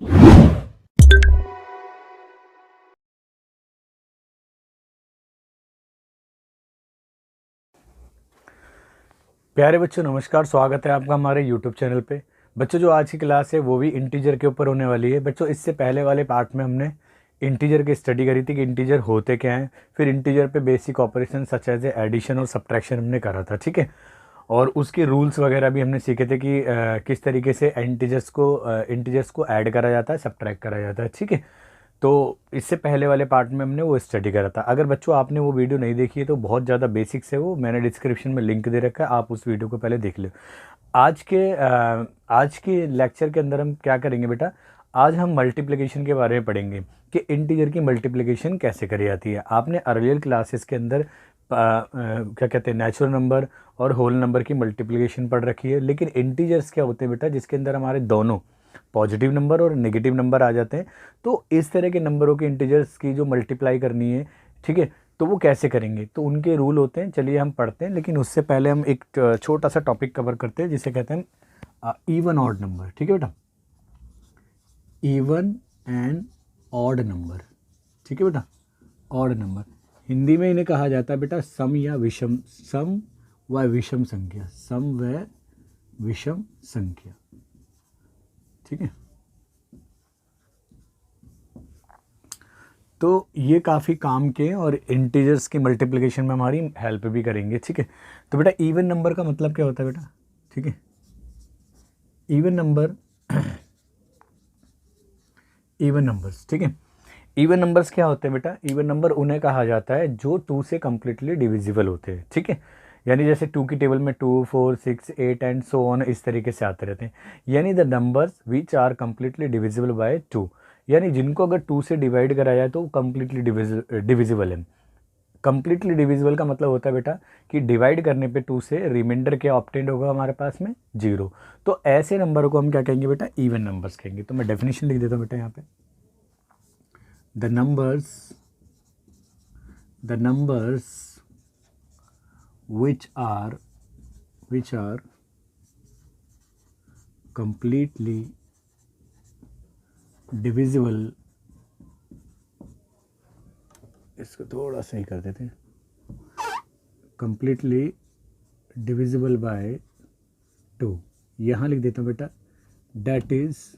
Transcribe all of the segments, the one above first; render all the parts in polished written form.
प्यारे बच्चों नमस्कार, स्वागत है आपका हमारे YouTube चैनल पे। बच्चों जो आज की क्लास है वो भी इंटीजर के ऊपर होने वाली है। बच्चों इससे पहले वाले पार्ट में हमने इंटीजर की स्टडी करी थी कि इंटीजर होते क्या हैं, फिर इंटीजर पे basic operation such as addition और सब्ट्रैक्शन हमने करा था, ठीक है। और उसके रूल्स वगैरह भी हमने सीखे थे कि किस तरीके से इंटीजर्स को ऐड करा जाता है, सब्ट्रैक्ट करा जाता है, ठीक है। तो इससे पहले वाले पार्ट में हमने वो स्टडी करा था। अगर बच्चों आपने वो वीडियो नहीं देखी है तो बहुत ज़्यादा बेसिक्स है, वो मैंने डिस्क्रिप्शन में लिंक दे रखा है, आप उस वीडियो को पहले देख लो। आज के लेक्चर के अंदर हम क्या करेंगे बेटा, आज हम मल्टीप्लिकेशन के बारे में पढ़ेंगे कि इंटीजर की मल्टीप्लिकेशन कैसे करी जाती है। आपने अर्लियर क्लासेस के अंदर क्या कहते हैं, नेचुरल नंबर और होल नंबर की मल्टीप्लिकेशन पढ़ रखी है, लेकिन इंटीजर्स क्या होते हैं बेटा, जिसके अंदर हमारे दोनों पॉजिटिव नंबर और नेगेटिव नंबर आ जाते हैं। तो इस तरह के नंबरों के इंटीजर्स की जो मल्टीप्लाई करनी है, ठीक है, तो वो कैसे करेंगे, तो उनके रूल होते हैं। चलिए हम पढ़ते हैं, लेकिन उससे पहले हम एक छोटा सा टॉपिक कवर करते हैं जिसे कहते हैं इवन ऑड नंबर, ठीक है बेटा, इवन एंड ऑड नंबर, ठीक है बेटा। ऑड नंबर हिंदी में इन्हें कहा जाता है बेटा सम या विषम, सम व विषम संख्या, सम व विषम संख्या, ठीक है। तो ये काफ़ी काम के हैं और इंटीजर्स की मल्टीप्लिकेशन में हमारी हेल्प भी करेंगे, ठीक है। तो बेटा इवन नंबर का मतलब क्या होता है बेटा, ठीक है। इवन नंबर, इवन नंबर्स, ठीक है। इवन नंबर्स क्या होते हैं बेटा, इवन नंबर उन्हें कहा जाता है जो 2 से कम्प्लीटली डिविजिबल होते हैं, ठीक है। यानी जैसे 2 की टेबल में 2, 4, 6, 8 एंड सो ऑन इस तरीके से आते रहते हैं। यानी the numbers which are completely divisible by 2, यानी जिनको अगर 2 से डिवाइड करा जाए तो वो कम्प्लीटली डिविजिबल है। कम्प्लीटली डिविजिबल का मतलब होता है बेटा कि डिवाइड करने पे 2 से रिमाइंडर क्या ऑब्टेंड होगा हमारे पास में, 0। तो ऐसे नंबर को हम क्या कहेंगे बेटा, इवन नंबर्स कहेंगे। तो मैं डेफिनेशन लिख देता हूँ बेटा यहाँ पे, the numbers which are completely divisible, इसको थोड़ा सही कर देते हैं, completely divisible by 2, यहाँ लिख देता हूँ बेटा, that is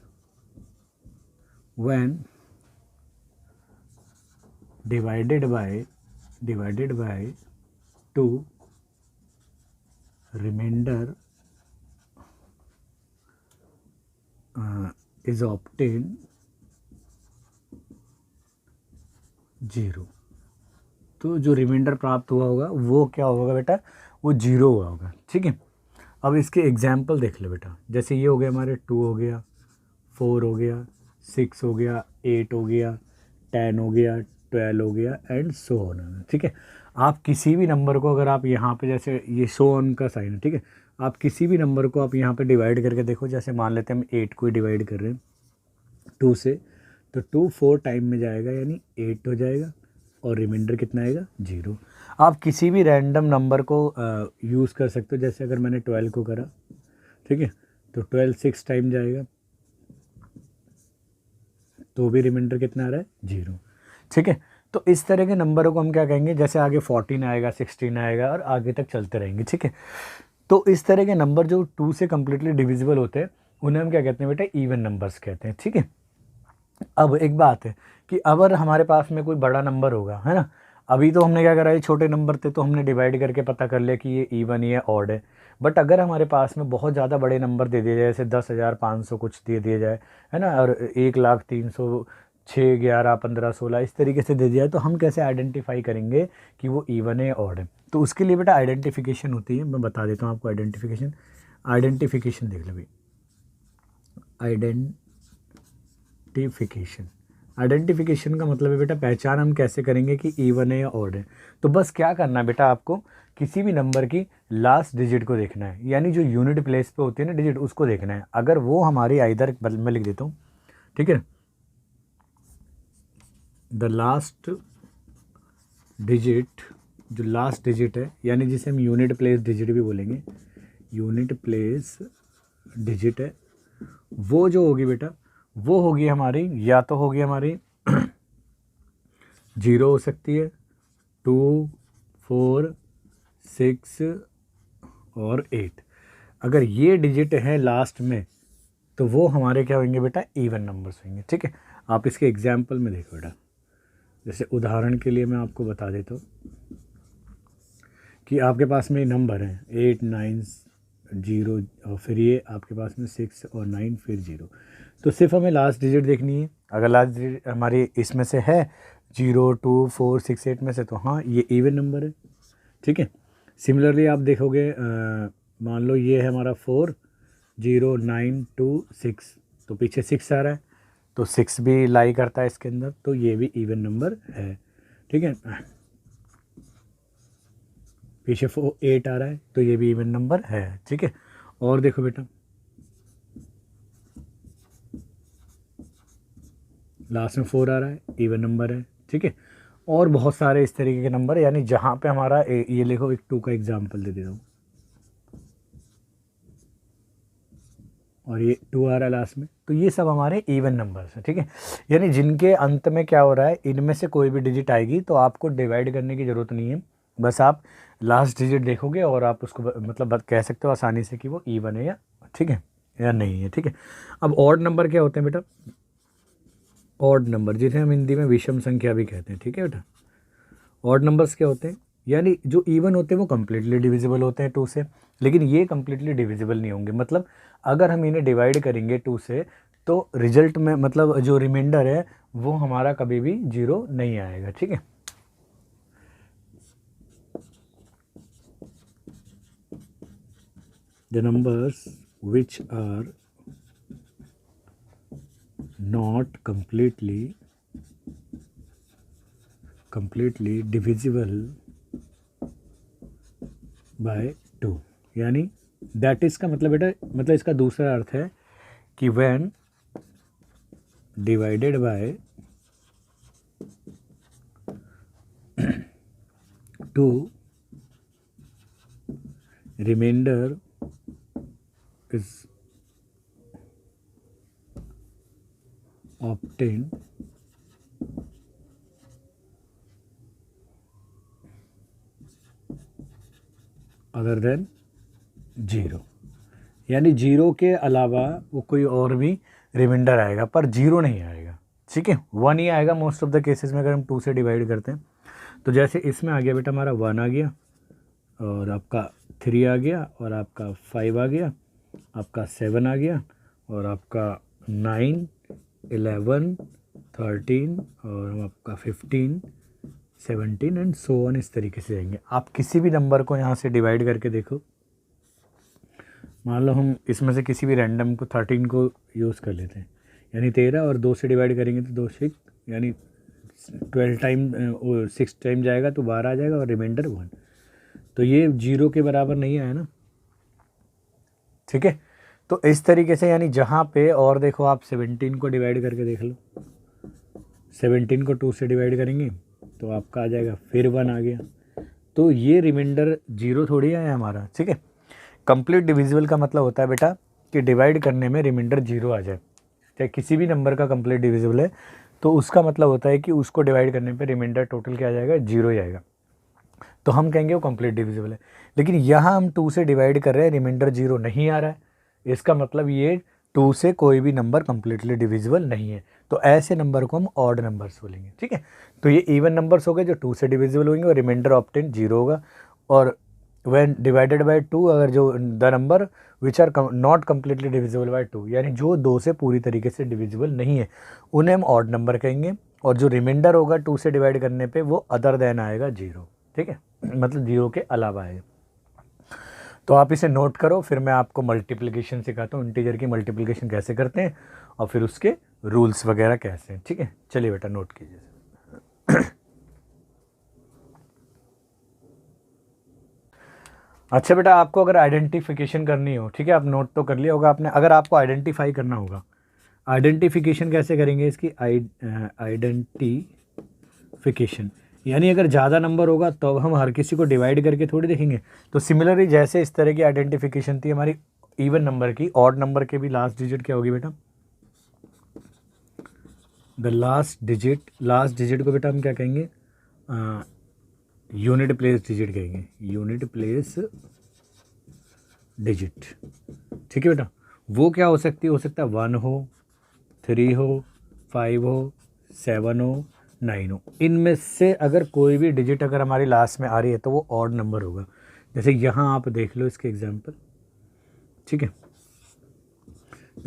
when divided by 2 remainder is obtained 0। तो जो रिमाइंडर प्राप्त हुआ होगा वो क्या होगा बेटा, वो 0 हुआ होगा, ठीक है। अब इसके एग्जाम्पल देख लो बेटा, जैसे ये हो गया हमारे 2 हो गया, 4 हो गया, 6 हो गया, 8 हो गया, 10 हो गया, 12 हो गया एंड सो ऑन, ठीक है। आप किसी भी नंबर को अगर आप यहाँ पे, जैसे ये सो ऑन का साइन है, ठीक है, आप किसी भी नंबर को आप यहाँ पे डिवाइड करके देखो, जैसे मान लेते हैं हम 8 को ही डिवाइड कर रहे हैं 2 से, तो 2 4 टाइम में जाएगा यानी 8 हो जाएगा और रिमाइंडर कितना आएगा, 0। आप किसी भी रैंडम नंबर को यूज़ कर सकते हो, जैसे अगर मैंने 12 को करा, ठीक है, तो 12 6 टाइम जाएगा तो भी रिमाइंडर कितना आ रहा है, 0, ठीक है। तो इस तरह के नंबरों को हम क्या कहेंगे, जैसे आगे 14 आएगा, 16 आएगा और आगे तक चलते रहेंगे, ठीक है। तो इस तरह के नंबर जो 2 से कम्प्लीटली डिविजिबल होते हैं उन्हें हम क्या कहते हैं बेटा, इवन नंबर्स कहते हैं, ठीक है। अब एक बात है कि अगर हमारे पास में कोई बड़ा नंबर होगा, है ना, अभी तो हमने क्या करा, ये छोटे नंबर थे तो हमने डिवाइड करके पता कर लिया कि ये इवन या ऑड है। बट अगर हमारे पास में बहुत ज़्यादा बड़े नंबर दे दिए जाए, जैसे 10,500 कुछ दे दिया जाए, है ना, और 1,03,000, 6, 11, 15, 16 इस तरीके से दे दिया है, तो हम कैसे आइडेंटिफाई करेंगे कि वो इवन है या ऑड है। तो उसके लिए बेटा आइडेंटिफिकेशन होती है, मैं बता देता हूँ आपको आइडेंटिफिकेशन देख लो भाई, आइडेंटिफिकेशन का मतलब है बेटा पहचान हम कैसे करेंगे कि इवन है या ऑड है। तो बस क्या करना है बेटा, आपको किसी भी नंबर की लास्ट डिजिट को देखना है, यानी जो यूनिट प्लेस पे होती है ना डिजिट, उसको देखना है। अगर वो हमारी आइदर, मैं लिख देता हूँ, ठीक है, द लास्ट डिजिट, जो लास्ट डिजिट है यानी जिसे हम यूनिट प्लेस डिजिट भी बोलेंगे, यूनिट प्लेस डिजिट है, वो जो होगी बेटा वो होगी हमारी, या तो होगी हमारी 0 हो सकती है, 2, 4, 6 और 8। अगर ये डिजिट है लास्ट में तो वो हमारे क्या होंगे बेटा, इवन नंबर्स होंगे। ठीक है, आप इसके एग्जाम्पल में देखो बेटा, जैसे उदाहरण के लिए मैं आपको बता देता हूँ कि आपके पास में नंबर है 8, 9, 0 और फिर ये आपके पास में 6 और 9 फिर 0। तो सिर्फ हमें लास्ट डिजिट देखनी है। अगर लास्ट डिजिट हमारी इसमें से है 0, 2, 4, 6, 8 में से, तो हाँ ये इवन नंबर है। ठीक है, सिमिलरली आप देखोगे मान लो ये है हमारा 4, 0, 9, 2, 6, तो पीछे 6 आ रहा है, तो 6 भी लाई करता है इसके अंदर, तो ये भी इवन नंबर है। ठीक है, पीछे 8 आ रहा है, तो ये भी इवन नंबर है। ठीक है, और देखो बेटा लास्ट में 4 आ रहा है, इवन नंबर है। ठीक है, और बहुत सारे इस तरीके के नंबर, यानी जहाँ पे हमारा ये लिखो, एक 2 का एग्जाम्पल दे देता हूँ, और ये 2 आ रहा है लास्ट में, तो ये सब हमारे इवन नंबर्स हैं। ठीक है, यानी जिनके अंत में क्या हो रहा है, इनमें से कोई भी डिजिट आएगी तो आपको डिवाइड करने की ज़रूरत नहीं है, बस आप लास्ट डिजिट देखोगे और आप उसको मतलब कह सकते हो आसानी से कि वो इवन है या, ठीक है, या नहीं है। ठीक है, अब ऑड नंबर क्या होते हैं बेटा, ऑड नंबर जिन्हें हम हिंदी में विषम संख्या भी कहते हैं। ठीक है बेटा, ऑड नंबर्स क्या होते हैं, यानी जो इवन होते हैं वो कम्प्लीटली डिविजिबल होते हैं 2 से, लेकिन ये कम्प्लीटली डिविजिबल नहीं होंगे। मतलब अगर हम इन्हें डिवाइड करेंगे 2 से तो रिजल्ट में मतलब जो रिमाइंडर है वो हमारा कभी भी 0 नहीं आएगा। ठीक है, the numbers which are not completely divisible by 2, यानी दैट इज का मतलब बेटा, मतलब इसका दूसरा अर्थ है कि when divided by 2 remainder is obtained other than 0, यानी 0 के अलावा वो कोई और भी रिमाइंडर आएगा पर 0 नहीं आएगा। ठीक है, 1 ही आएगा मोस्ट ऑफ द केसेस में अगर हम 2 से डिवाइड करते हैं। तो जैसे इसमें आ गया बेटा हमारा 1 आ गया, और आपका 3 आ गया, और आपका 5 आ गया, आपका 7 आ गया, और आपका 9, 11, 13 और आपका 15, 17 एंड सो ऑन, इस तरीके से जाएंगे। आप किसी भी नंबर को यहाँ से डिवाइड करके देखो, मान लो हम इसमें से किसी भी रैंडम को 13 को यूज़ कर लेते हैं, यानी 13 और 2 से डिवाइड करेंगे तो 2 6, यानी 12 टाइम 6 टाइम जाएगा तो 12 आ जाएगा, और रिमाइंडर 1, तो ये 0 के बराबर नहीं आया ना। ठीक है, तो इस तरीके से, यानी जहाँ पे, और देखो आप 17 को डिवाइड करके देख लो, 17 को 2 से डिवाइड करेंगे तो आपका आ जाएगा, फिर 1 आ गया, तो ये रिमाइंडर 0 थोड़ी आया हमारा। ठीक है, कंप्लीट डिविजिबल का मतलब होता है बेटा कि डिवाइड करने में रिमाइंडर 0 आ जाए। चाहे किसी भी नंबर का कंप्लीट डिविजिबल है तो उसका मतलब होता है कि उसको डिवाइड करने पे रिमाइंडर टोटल क्या आ जाएगा, 0 ही आएगा, तो हम कहेंगे वो कंप्लीट डिविजिबल है। लेकिन यहाँ हम 2 से डिवाइड कर रहे हैं, रिमाइंडर 0 नहीं आ रहा है, इसका मतलब ये 2 से कोई भी नंबर कंप्लीटली डिविजिबल नहीं है, तो ऐसे नंबर को हम ऑड नंबर्स बोलेंगे। ठीक है, तो ये इवन नंबर्स हो गए जो 2 से डिविजिबल होंगे और रिमाइंडर ऑब्टेन 0 होगा। और व्हेन डिवाइडेड बाय 2, अगर जो the number which are not completely divisible by 2, यानी जो 2 से पूरी तरीके से डिविजिबल नहीं है, उन्हें हम ऑड नंबर कहेंगे, और जो रिमाइंडर होगा 2 से डिवाइड करने पे वो अदर देन आएगा 0। ठीक है, मतलब 0 के अलावा आएगा। तो आप इसे नोट करो, फिर मैं आपको मल्टीप्लिकेशन सिखाता हूँ, इंटीजर की मल्टीप्लिकेशन कैसे करते हैं और फिर उसके रूल्स वगैरह कैसे हैं। ठीक है, चलिए बेटा नोट कीजिए। अच्छा बेटा, आपको अगर आइडेंटिफिकेशन करनी हो, ठीक है, आप नोट तो कर लिया होगा आपने, अगर आपको आइडेंटिफाई करना होगा, आइडेंटिफिकेशन कैसे करेंगे इसकी, आइडेंटिफिकेशन, यानी अगर ज़्यादा नंबर होगा तो हम हर किसी को डिवाइड करके थोड़ी देखेंगे। तो सिमिलरली जैसे इस तरह की आइडेंटिफिकेशन थी हमारी इवन नंबर की, ऑड नंबर के भी लास्ट डिजिट क्या होगी बेटा, द लास्ट डिजिट को बेटा हम क्या कहेंगे, यूनिट प्लेस डिजिट कहेंगे, यूनिट प्लेस डिजिट। ठीक है बेटा, वो क्या हो सकती है, हो सकता है 1 हो, 3 हो, 5 हो, 7 हो, 9 हो। इनमें से अगर कोई भी डिजिट अगर हमारी लास्ट में आ रही है तो वो ऑड नंबर होगा। जैसे यहाँ आप देख लो इसके एग्जांपल, ठीक है,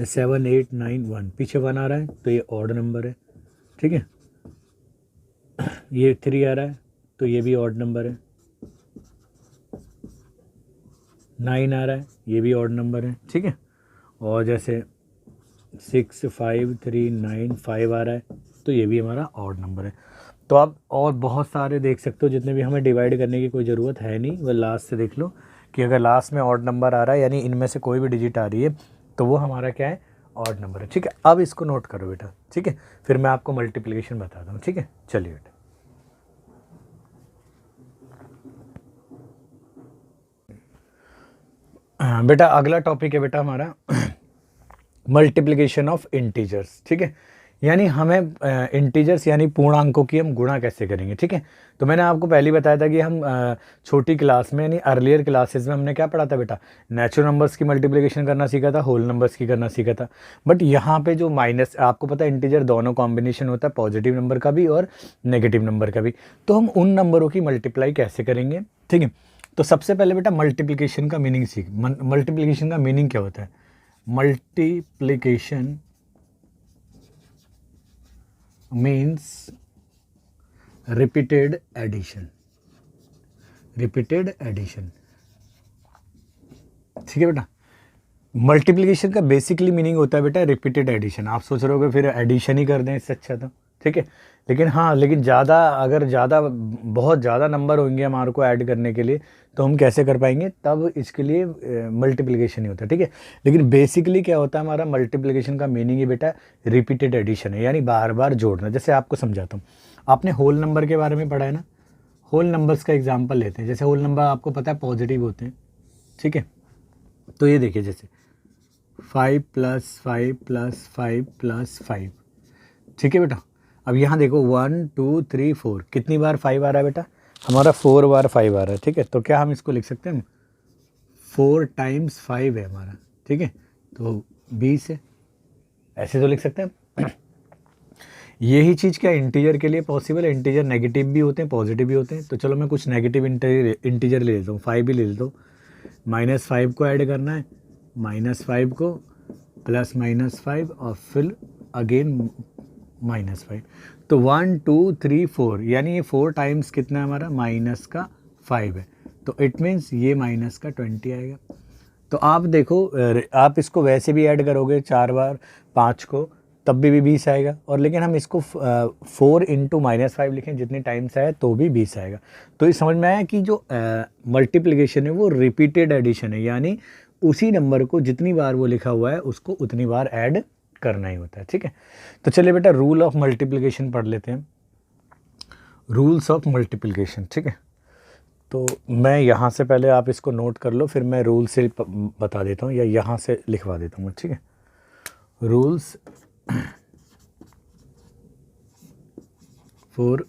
7 8 9 1, पीछे 1 आ रहा है तो ये ऑड नंबर है। ठीक है, ये 3 आ रहा है तो ये भी ऑड नंबर है, 9 आ रहा है ये भी ऑड नंबर है। ठीक है, और जैसे 6 5 3 9 5 आ रहा है तो ये भी हमारा ऑड नंबर है। तो आप और बहुत सारे देख सकते हो, जितने भी हमें डिवाइड करने की कोई ज़रूरत है नहीं, वह लास्ट से देख लो कि अगर लास्ट में ऑड नंबर आ रहा है यानी इनमें से कोई भी डिजिट आ रही है तो वो हमारा क्या है, ऑड नंबर है। ठीक है, अब इसको नोट करो बेटा। ठीक है, फिर मैं आपको मल्टीप्लिकेशन बताता हूँ। ठीक है, चलिए बेटा, बेटा अगला टॉपिक है बेटा हमारा मल्टीप्लिकेशन ऑफ इंटीजर्स। ठीक है, यानी हमें इंटीजर्स यानी पूर्णांकों की हम गुणा कैसे करेंगे। ठीक है, तो मैंने आपको पहले बताया था कि हम छोटी क्लास में यानी अर्लियर क्लासेस में हमने क्या पढ़ा था बेटा, नेचुरल नंबर्स की मल्टीप्लिकेशन करना सीखा था, होल नंबर्स की करना सीखा था। बट यहाँ पे जो माइनस, आपको पता है इंटीजर दोनों कॉम्बिनेशन होता है, पॉजिटिव नंबर का भी और नेगेटिव नंबर का भी। तो हम उन नंबरों की मल्टीप्लाई कैसे करेंगे। ठीक है, तो सबसे पहले बेटा मल्टीप्लिकेशन का मीनिंग सीख। मल्टीप्लिकेशन का मीनिंग क्या होता है, multiplication means repeated addition, repeated addition. ठीक है बेटा, मल्टीप्लिकेशन का बेसिकली मीनिंग होता है बेटा रिपीटेड एडिशन। आप सोच रहे होगे फिर एडिशन ही कर दें इससे अच्छा तो, ठीक है, लेकिन हाँ, लेकिन ज़्यादा अगर ज़्यादा बहुत ज़्यादा नंबर होंगे हमारे को ऐड करने के लिए तो हम कैसे कर पाएंगे, तब इसके लिए मल्टीप्लिकेशन ही होता है। ठीक है, लेकिन बेसिकली क्या होता है हमारा मल्टीप्लिकेशन का मीनिंग ही बेटा रिपीटेड एडिशन है, यानी बार बार जोड़ना। जैसे आपको समझाता हूँ, आपने होल नंबर के बारे में पढ़ा है ना, होल नंबर्स का एग्जाम्पल लेते हैं। जैसे होल नंबर आपको पता है पॉजिटिव होते हैं। ठीक है, तो ये देखिए जैसे 5 + 5 + 5 + 5। ठीक है बेटा, अब यहाँ देखो 1 2 3 4, कितनी बार 5 आ रहा है बेटा, हमारा 4 बार 5 आ रहा है। ठीक है, तो क्या हम इसको लिख सकते हैं, 4 × 5 है हमारा। ठीक है, तो 20 है, ऐसे तो लिख सकते हैं। यही चीज़ क्या इंटीजर के लिए पॉसिबल है, इंटीजर नेगेटिव भी होते हैं पॉजिटिव भी होते हैं। तो चलो मैं कुछ नेगेटिव इंटीजर ले लेता हूँ, 5 भी ले लेता हूँ। -5 को ऐड करना है, -5 को +-5 और फिर अगेन -5। तो 1 2 3 4, यानी ये 4 टाइम्स कितना है हमारा, -5 है। तो इट मीन्स ये -20 आएगा। तो आप देखो, आप इसको वैसे भी ऐड करोगे 4 बार 5 को तब भी 20 आएगा, और लेकिन हम इसको 4 × -5 लिखें जितने टाइम्स आए तो भी 20 आएगा। तो ये समझ में आया कि जो मल्टीप्लिकेशन है वो रिपीटेड एडिशन है, यानी उसी नंबर को जितनी बार वो लिखा हुआ है उसको उतनी बार ऐड करना ही होता है। ठीक है, तो चलिए बेटा रूल ऑफ मल्टीप्लिकेशन पढ़ लेते हैं, रूल्स ऑफ मल्टीप्लिकेशन। ठीक है, तो मैं यहाँ से पहले आप इसको नोट कर लो, फिर मैं रूल से बता देता हूँ या यहाँ से लिखवा देता हूँ। ठीक है, rules for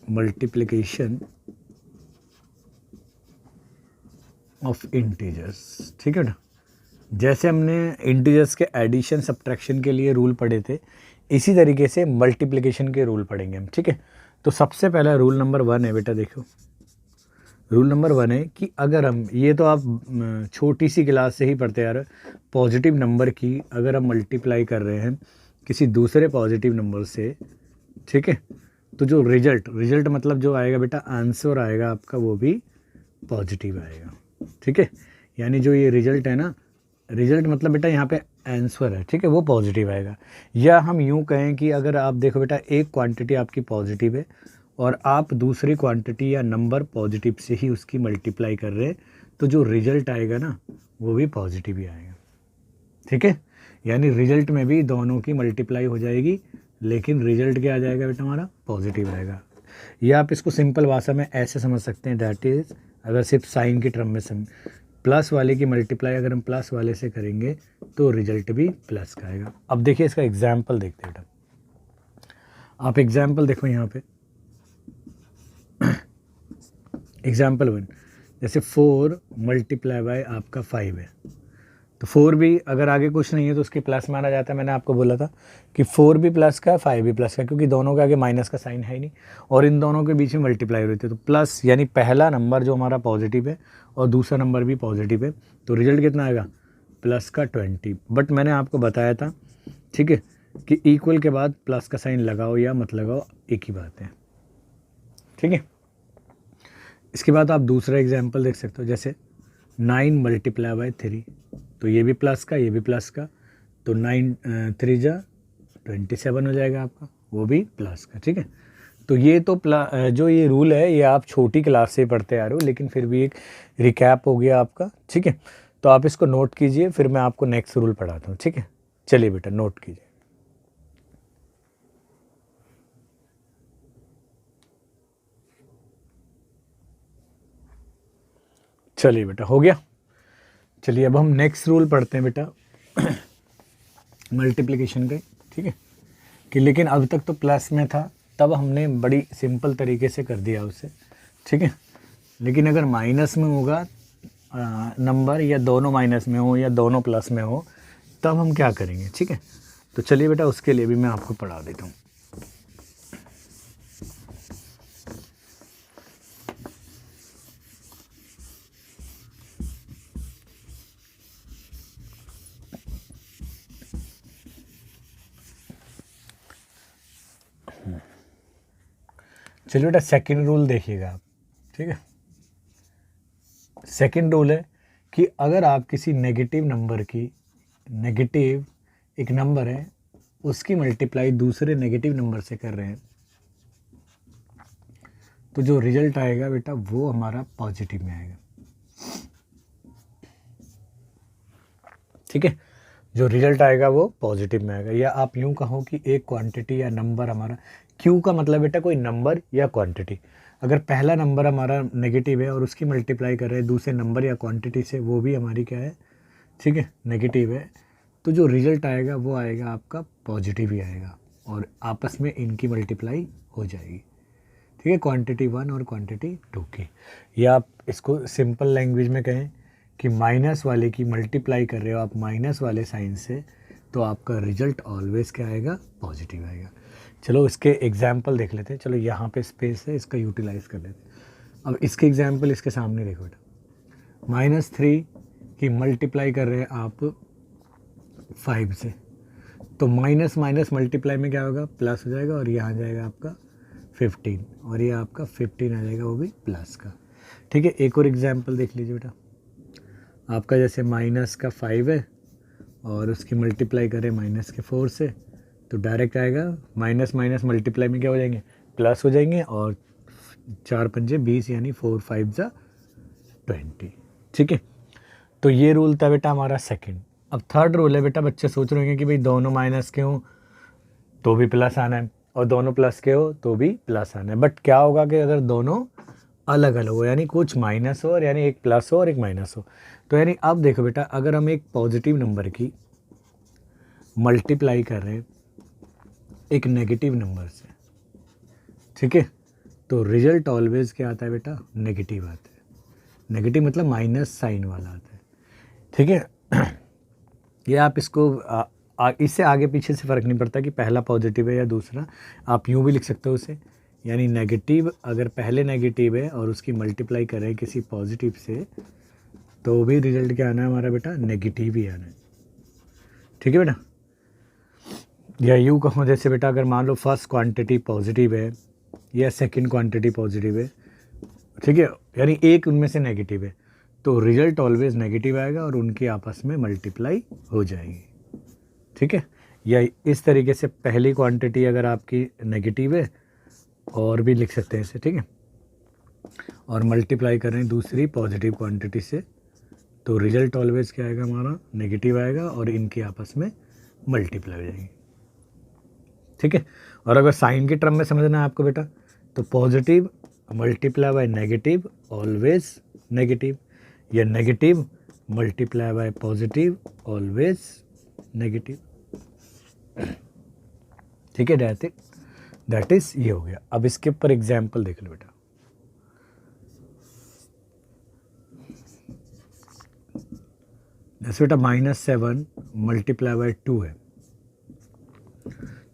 multiplication of integers. ठीक है ना, जैसे हमने इंटीजर्स के एडिशन सब्ट्रैक्शन के लिए रूल पढ़े थे, इसी तरीके से मल्टीप्लिकेशन के रूल पढ़ेंगे हम। ठीक है, तो सबसे पहला रूल नंबर 1 है बेटा, देखो रूल नंबर 1 है कि अगर हम, ये तो आप छोटी सी क्लास से ही पढ़ते आ रहे, पॉजिटिव नंबर की अगर हम मल्टीप्लाई कर रहे हैं किसी दूसरे पॉजिटिव नंबर से, ठीक है, तो जो रिजल्ट मतलब जो आएगा बेटा, आंसर आएगा आपका वो भी पॉजिटिव आएगा। ठीक है, यानी जो ये रिजल्ट है ना, रिजल्ट मतलब बेटा यहाँ पे आंसर है, ठीक है, वो पॉजिटिव आएगा। या हम यूँ कहें कि अगर आप देखो बेटा एक क्वांटिटी आपकी पॉजिटिव है और आप दूसरी क्वांटिटी या नंबर पॉजिटिव से ही उसकी मल्टीप्लाई कर रहे हैं, तो जो रिजल्ट आएगा ना वो भी पॉजिटिव ही आएगा। ठीक है, यानी रिजल्ट में भी दोनों की मल्टीप्लाई हो जाएगी, लेकिन रिजल्ट क्या आ जाएगा बेटा हमारा, पॉजिटिव आएगा। या आप इसको सिंपल भाषा में ऐसे समझ सकते हैं, दैट इज़ अगर सिर्फ साइन की टर्म में प्लस वाले की मल्टीप्लाई अगर हम प्लस वाले से करेंगे तो रिजल्ट भी प्लस का आएगा। अब देखिए इसका एग्जाम्पल देखते हैं बेटा, आप एग्जाम्पल देखो यहाँ पे, एग्जाम्पल 1, जैसे 4 मल्टीप्लाई बाय आपका 5 है, तो 4 भी अगर आगे कुछ नहीं है तो उसके प्लस माना जाता है। मैंने आपको बोला था कि 4 भी प्लस का 5 भी प्लस का, क्योंकि दोनों के आगे माइनस का साइन है ही नहीं और इन दोनों के बीच में मल्टीप्लाई रहती है, तो प्लस यानी पहला नंबर जो हमारा पॉजिटिव है और दूसरा नंबर भी पॉजिटिव है, तो रिजल्ट कितना आएगा प्लस का 20। बट मैंने आपको बताया था, ठीक है, कि इक्वल के बाद प्लस का साइन लगाओ या मत लगाओ एक ही बात है, ठीक है। इसके बाद आप दूसरा एग्जाम्पल देख सकते हो, जैसे 9 मल्टीप्लाई बाय 3, तो ये भी प्लस का ये भी प्लस का, तो 9 3 जा 27 हो जाएगा आपका, वो भी प्लस का, ठीक है। तो ये तो जो ये रूल है ये आप छोटी क्लास से पढ़ते आ रहे हो, लेकिन फिर भी एक रिकैप हो गया आपका, ठीक है। तो आप इसको नोट कीजिए, फिर मैं आपको नेक्स्ट रूल पढ़ाता हूँ, ठीक है। चलिए बेटा नोट कीजिए। चलिए बेटा हो गया। चलिए अब हम नेक्स्ट रूल पढ़ते हैं बेटा मल्टीप्लिकेशन का, ठीक है, कि लेकिन अब तक तो प्लस में था, तब हमने बड़ी सिंपल तरीके से कर दिया उसे, ठीक है। लेकिन अगर माइनस में होगा नंबर, या दोनों माइनस में हो या दोनों प्लस में हो, तब हम क्या करेंगे, ठीक है। तो चलिए बेटा उसके लिए भी मैं आपको पढ़ा देता हूँ। चलिए बेटा सेकंड रूल देखिएगा आप, ठीक है। सेकंड रूल है कि अगर आप किसी नेगेटिव नंबर की, नेगेटिव एक नंबर है उसकी मल्टीप्लाई दूसरे नेगेटिव नंबर से कर रहे हैं, तो जो रिजल्ट आएगा बेटा वो हमारा पॉजिटिव में आएगा, ठीक है। जो रिजल्ट आएगा वो पॉजिटिव में आएगा, या आप यूं कहो कि एक क्वांटिटी या नंबर हमारा, क्यू का मतलब बेटा कोई नंबर या क्वांटिटी, अगर पहला नंबर हमारा नेगेटिव है और उसकी मल्टीप्लाई कर रहे हैं दूसरे नंबर या क्वांटिटी से, वो भी हमारी क्या है, ठीक है, नेगेटिव है, तो जो रिजल्ट आएगा वो आएगा आपका पॉजिटिव ही आएगा और आपस में इनकी मल्टीप्लाई हो जाएगी, ठीक है, क्वांटिटी 1 और क्वांटिटी 2 की। या आप इसको सिंपल लैंग्वेज में कहें कि माइनस वाले की मल्टीप्लाई कर रहे हो आप माइनस वाले साइन से, तो आपका रिजल्ट ऑलवेज क्या आएगा, पॉजिटिव आएगा। चलो इसके एग्जाम्पल देख लेते हैं। चलो यहाँ पे स्पेस है, इसका यूटिलाइज कर लेते हैं। अब इसके एग्जाम्पल इसके सामने देखो बेटा, -3 की मल्टीप्लाई कर रहे हैं आप 5 से, तो माइनस माइनस मल्टीप्लाई में क्या होगा, प्लस हो जाएगा, और यहाँ जाएगा आपका 15 और ये आपका 15 आ जाएगा, वो भी प्लस का, ठीक है। एक और एग्जाम्पल देख लीजिए बेटा, आपका जैसे माइनस का 5 है और उसकी मल्टीप्लाई करें माइनस के 4 से, तो डायरेक्ट आएगा माइनस माइनस मल्टीप्लाई में क्या हो जाएंगे, प्लस हो जाएंगे, और 4 पंजे 20 यानी 4 5 जा 20, ठीक है। तो ये रूल था बेटा हमारा सेकंड। अब थर्ड रूल है बेटा, बच्चे सोच रहे होंगे कि भाई दोनों माइनस के हों तो भी प्लस आना है और दोनों प्लस के हो तो भी प्लस आना है, बट क्या होगा कि अगर दोनों अलग अलग हो, यानी कुछ माइनस हो और यानी एक प्लस हो और एक माइनस हो, तो यानी अब देखो बेटा, अगर हम एक पॉजिटिव नंबर की मल्टीप्लाई कर रहे हैं एक नेगेटिव नंबर से, ठीक है, तो रिजल्ट ऑलवेज क्या आता है बेटा, नेगेटिव आता है। नेगेटिव मतलब माइनस साइन वाला आता है, ठीक है। ये आप इसको इससे आगे पीछे से फ़र्क नहीं पड़ता कि पहला पॉजिटिव है या दूसरा, आप यूँ भी लिख सकते हो उसे, यानी नेगेटिव अगर पहले नेगेटिव है और उसकी मल्टीप्लाई करें किसी पॉजिटिव से, तो भी रिजल्ट क्या आना है हमारा बेटा, नेगेटिव ही आना है, ठीक है बेटा। या यूँ कहो जैसे बेटा, अगर मान लो फर्स्ट क्वांटिटी पॉजिटिव है या सेकंड क्वांटिटी पॉजिटिव है, ठीक है, यानी एक उनमें से नेगेटिव है, तो रिजल्ट ऑलवेज नेगेटिव आएगा और उनकी आपस में मल्टीप्लाई हो जाएगी, ठीक है। या इस तरीके से पहली क्वांटिटी अगर आपकी नेगेटिव है, और भी लिख सकते हैं इसे, ठीक है, और मल्टीप्लाई करें दूसरी पॉजिटिव क्वांटिटी से, तो रिजल्ट ऑलवेज क्या आएगा हमारा, नेगेटिव आएगा और इनकी आपस में मल्टीप्लाई हो जाएगी, ठीक है। और अगर साइन के टर्म में समझना है आपको बेटा, तो positive multiply by negative always negative, या negative multiply by positive always negative. ठीक है, दैट इज ये हो गया। अब इसके ऊपर एग्जाम्पल देख लो बेटा। जैसे बेटा -7 मल्टीप्लाई बाय 2 है,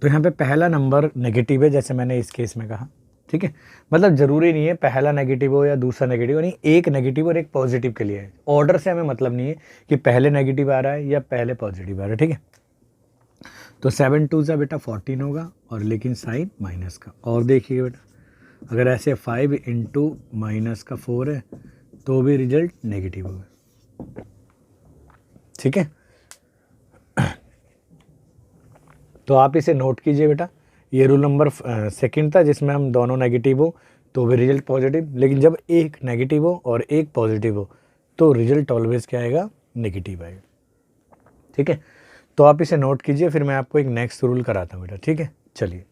तो यहाँ पे पहला नंबर नेगेटिव है, जैसे मैंने इस केस में कहा। ठीक है, मतलब ज़रूरी नहीं है पहला नेगेटिव हो या दूसरा नेगेटिव, नहीं, एक नेगेटिव और एक पॉजिटिव के लिए है। ऑर्डर से हमें मतलब नहीं है कि पहले नेगेटिव आ रहा है या पहले पॉजिटिव आ रहा है। ठीक है, तो 7 2 सा बेटा 14 होगा, और लेकिन साइन माइनस का। और देखिए बेटा, अगर ऐसे 5 इंटू माइनस का 4 है तो भी रिजल्ट नेगेटिव होगा। ठीक है, तो आप इसे नोट कीजिए बेटा। ये रूल नंबर सेकंड था, जिसमें हम दोनों नेगेटिव हो तो भी रिजल्ट पॉजिटिव, लेकिन जब एक नेगेटिव हो और एक पॉजिटिव हो तो रिजल्ट ऑलवेज क्या आएगा, नेगेटिव आएगा। ठीक है, तो आप इसे नोट कीजिए, फिर मैं आपको एक नेक्स्ट रूल कराता हूँ बेटा। ठीक है, चलिए।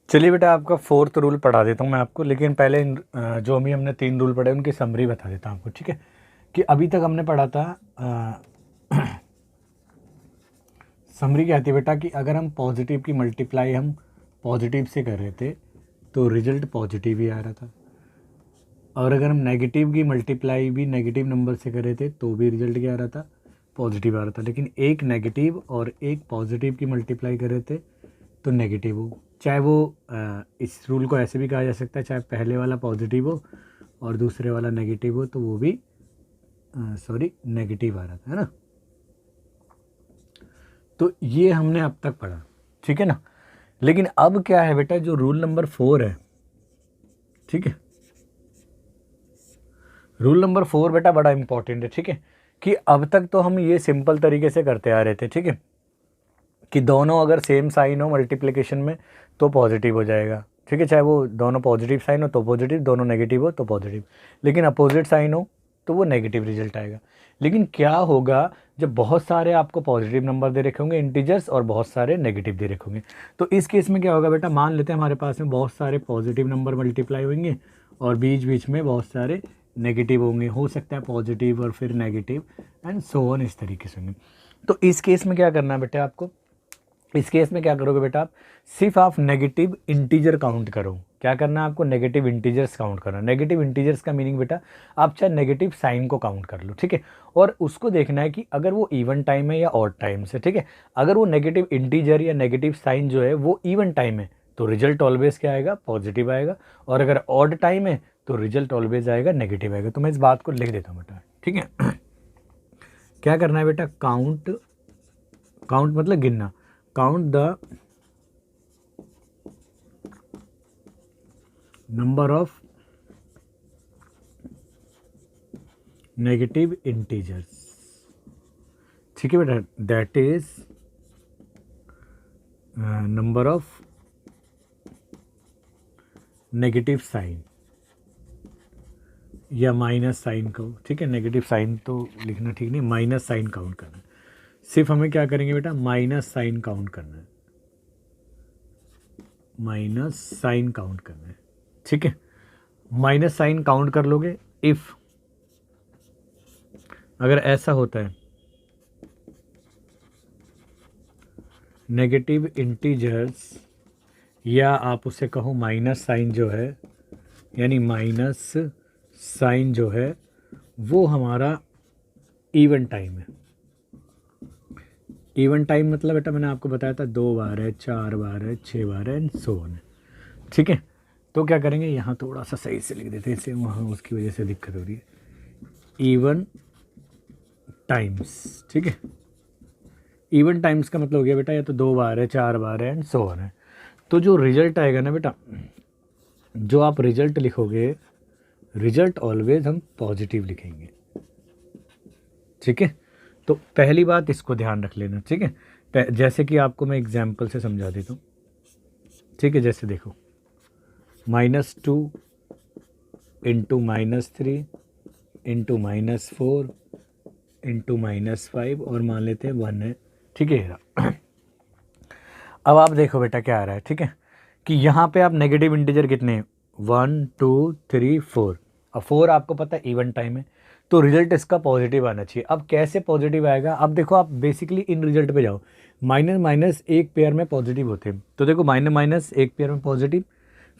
चलिए बेटा, आपका 4th रूल पढ़ा देता हूँ मैं आपको, लेकिन पहले जो भी हमने 3 रूल पढ़े उनकी समरी बता देता हूँ आपको। ठीक है, कि अभी तक हमने पढ़ा था समरी क्या आती है बेटा, कि अगर हम पॉजिटिव की मल्टीप्लाई हम पॉजिटिव से कर रहे थे तो रिजल्ट पॉजिटिव ही आ रहा था, और अगर हम नेगेटिव की मल्टीप्लाई भी नेगेटिव नंबर से कर रहे थे तो भी रिजल्ट क्या आ रहा था, पॉजिटिव आ रहा था। लेकिन एक नेगेटिव और एक पॉजिटिव की मल्टीप्लाई कर रहे थे तो नेगेटिव हो, चाहे वो इस रूल को ऐसे भी कहा जा सकता है, चाहे पहले वाला पॉजिटिव हो और दूसरे वाला नेगेटिव हो तो वो भी नेगेटिव आ रहा था, है ना। तो ये हमने अब तक पढ़ा। ठीक है ना, लेकिन अब क्या है बेटा, जो रूल नंबर 4 है, ठीक है, रूल नंबर 4 बेटा बड़ा इंपॉर्टेंट है। ठीक है, कि अब तक तो हम ये सिंपल तरीके से करते आ रहे थे। ठीक है, कि दोनों अगर सेम साइन हो मल्टीप्लिकेशन में तो पॉजिटिव हो जाएगा। ठीक है, चाहे वो दोनों पॉजिटिव साइन हो तो पॉजिटिव, दोनों नेगेटिव हो तो पॉजिटिव, लेकिन अपोजिट साइन हो तो वो नेगेटिव रिजल्ट आएगा। लेकिन क्या होगा जब बहुत सारे आपको पॉजिटिव नंबर दे रखे होंगे इंटीजर्स और बहुत सारे नेगेटिव दे रखे होंगे, तो इस केस में क्या होगा बेटा, मान लेते हैं हमारे पास में बहुत सारे पॉजिटिव नंबर मल्टीप्लाई होंगे और बीच बीच में बहुत सारे नेगेटिव होंगे, हो सकता है पॉजिटिव और फिर नेगेटिव एंड सो ऑन, इस तरीके से होंगे। तो इस केस में क्या करना है बेटा आपको, इस केस में क्या करोगे बेटा, आप सिर्फ आप नेगेटिव इंटीजर काउंट करो। क्या करना है आपको, नेगेटिव इंटीजर्स काउंट करना। नेगेटिव इंटीजर्स का मीनिंग बेटा, आप चाहे नेगेटिव साइन को काउंट कर लो। ठीक है, और उसको देखना है कि अगर वो इवन टाइम है या ऑड टाइम से। ठीक है, अगर वो नेगेटिव इंटीजर या नेगेटिव साइन जो है वो इवन टाइम है तो रिजल्ट ऑलवेज क्या आएगा, पॉजिटिव आएगा, और अगर ऑड टाइम है तो रिजल्ट ऑलवेज आएगा नेगेटिव आएगा। तो मैं इस बात को लिख देता हूँ बेटा। ठीक है, क्या करना है बेटा, काउंट मतलब गिनना, count the number of negative integers। ठीक है बेटा, that is number of negative sign या माइनस साइन को। ठीक है, नेगेटिव साइन तो लिखना ठीक नहीं, माइनस साइन काउंट करना है। सिर्फ हमें क्या करेंगे बेटा, माइनस साइन काउंट करना है, माइनस साइन काउंट करना है। ठीक है, माइनस साइन काउंट कर लोगे इफ अगर ऐसा होता है नेगेटिव इंटीजर्स, या आप उसे कहो माइनस साइन जो है, यानी माइनस साइन जो है वो हमारा इवन टाइम है। इवन टाइम मतलब बेटा मैंने आपको बताया था 2 बार है, 4 बार है, 6 बार है एंड सो ऑन है। ठीक है, तो क्या करेंगे, यहाँ थोड़ा सा सही से लिख देते हैं इसे, वहाँ उसकी वजह से दिक्कत हो रही है। Even times. ठीक है, इवन टाइम्स का मतलब हो गया बेटा या तो 2 बार है, 4 बार है एंड सो ऑन है। तो जो रिजल्ट आएगा ना बेटा, जो आप रिजल्ट लिखोगे, रिजल्ट ऑलवेज हम पॉजिटिव लिखेंगे। ठीक है, तो पहली बात इसको ध्यान रख लेना। ठीक है, जैसे कि आपको मैं एग्जाम्पल से समझा देता हूँ। ठीक है, जैसे देखो, -2 इंटू -3 इंटू -4 इंटू -5 और मान लेते हैं 1 है। ठीक है, अब आप देखो बेटा क्या आ रहा है। ठीक है, कि यहाँ पे आप नेगेटिव इंटीजर कितने हैं 1 2 3 4 और 4 आपको पता है इवन टाइम है, तो रिजल्ट इसका पॉजिटिव आना चाहिए। अब कैसे पॉजिटिव आएगा, अब देखो आप बेसिकली इन रिजल्ट पे जाओ, माइनस माइनस एक पेयर में पॉजिटिव होते हैं, तो देखो माइनस माइनस एक पेयर में पॉजिटिव,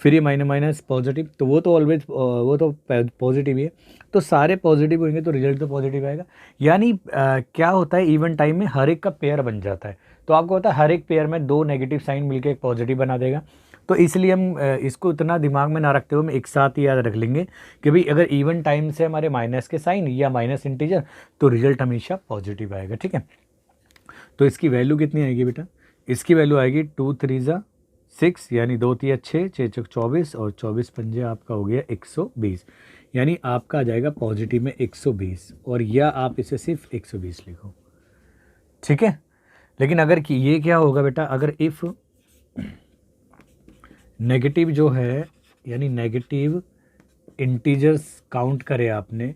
फिर ये माइनस माइनस पॉजिटिव, तो वो तो ऑलवेज वो तो पॉजिटिव ही है, तो सारे पॉजिटिव होंगे तो रिजल्ट तो पॉजिटिव आएगा। यानी क्या होता है इवन टाइम में हर एक का पेयर बन जाता है, तो आपको पता है हर एक पेयर में 2 नेगेटिव साइन मिलकर एक पॉजिटिव बना देगा। तो इसलिए हम इसको इतना दिमाग में ना रखते हुए हम एक साथ ही याद रख लेंगे कि भाई अगर इवन टाइम से हमारे माइनस के साइन या माइनस इंटीजर तो रिजल्ट हमेशा पॉजिटिव आएगा, ठीक है। तो इसकी वैल्यू कितनी आएगी बेटा, इसकी वैल्यू आएगी 2 3 ज़ा 6 यानी 2 3 6 6 चौक 24 और 24 पंजे आपका हो गया 120, यानी आपका आ जाएगा पॉजिटिव में 120, और या आप इसे सिर्फ 120 लिखो, ठीक है। लेकिन अगर कि ये क्या होगा बेटा, अगर इफ़ नेगेटिव जो है यानी नेगेटिव इंटीजर्स काउंट करे आपने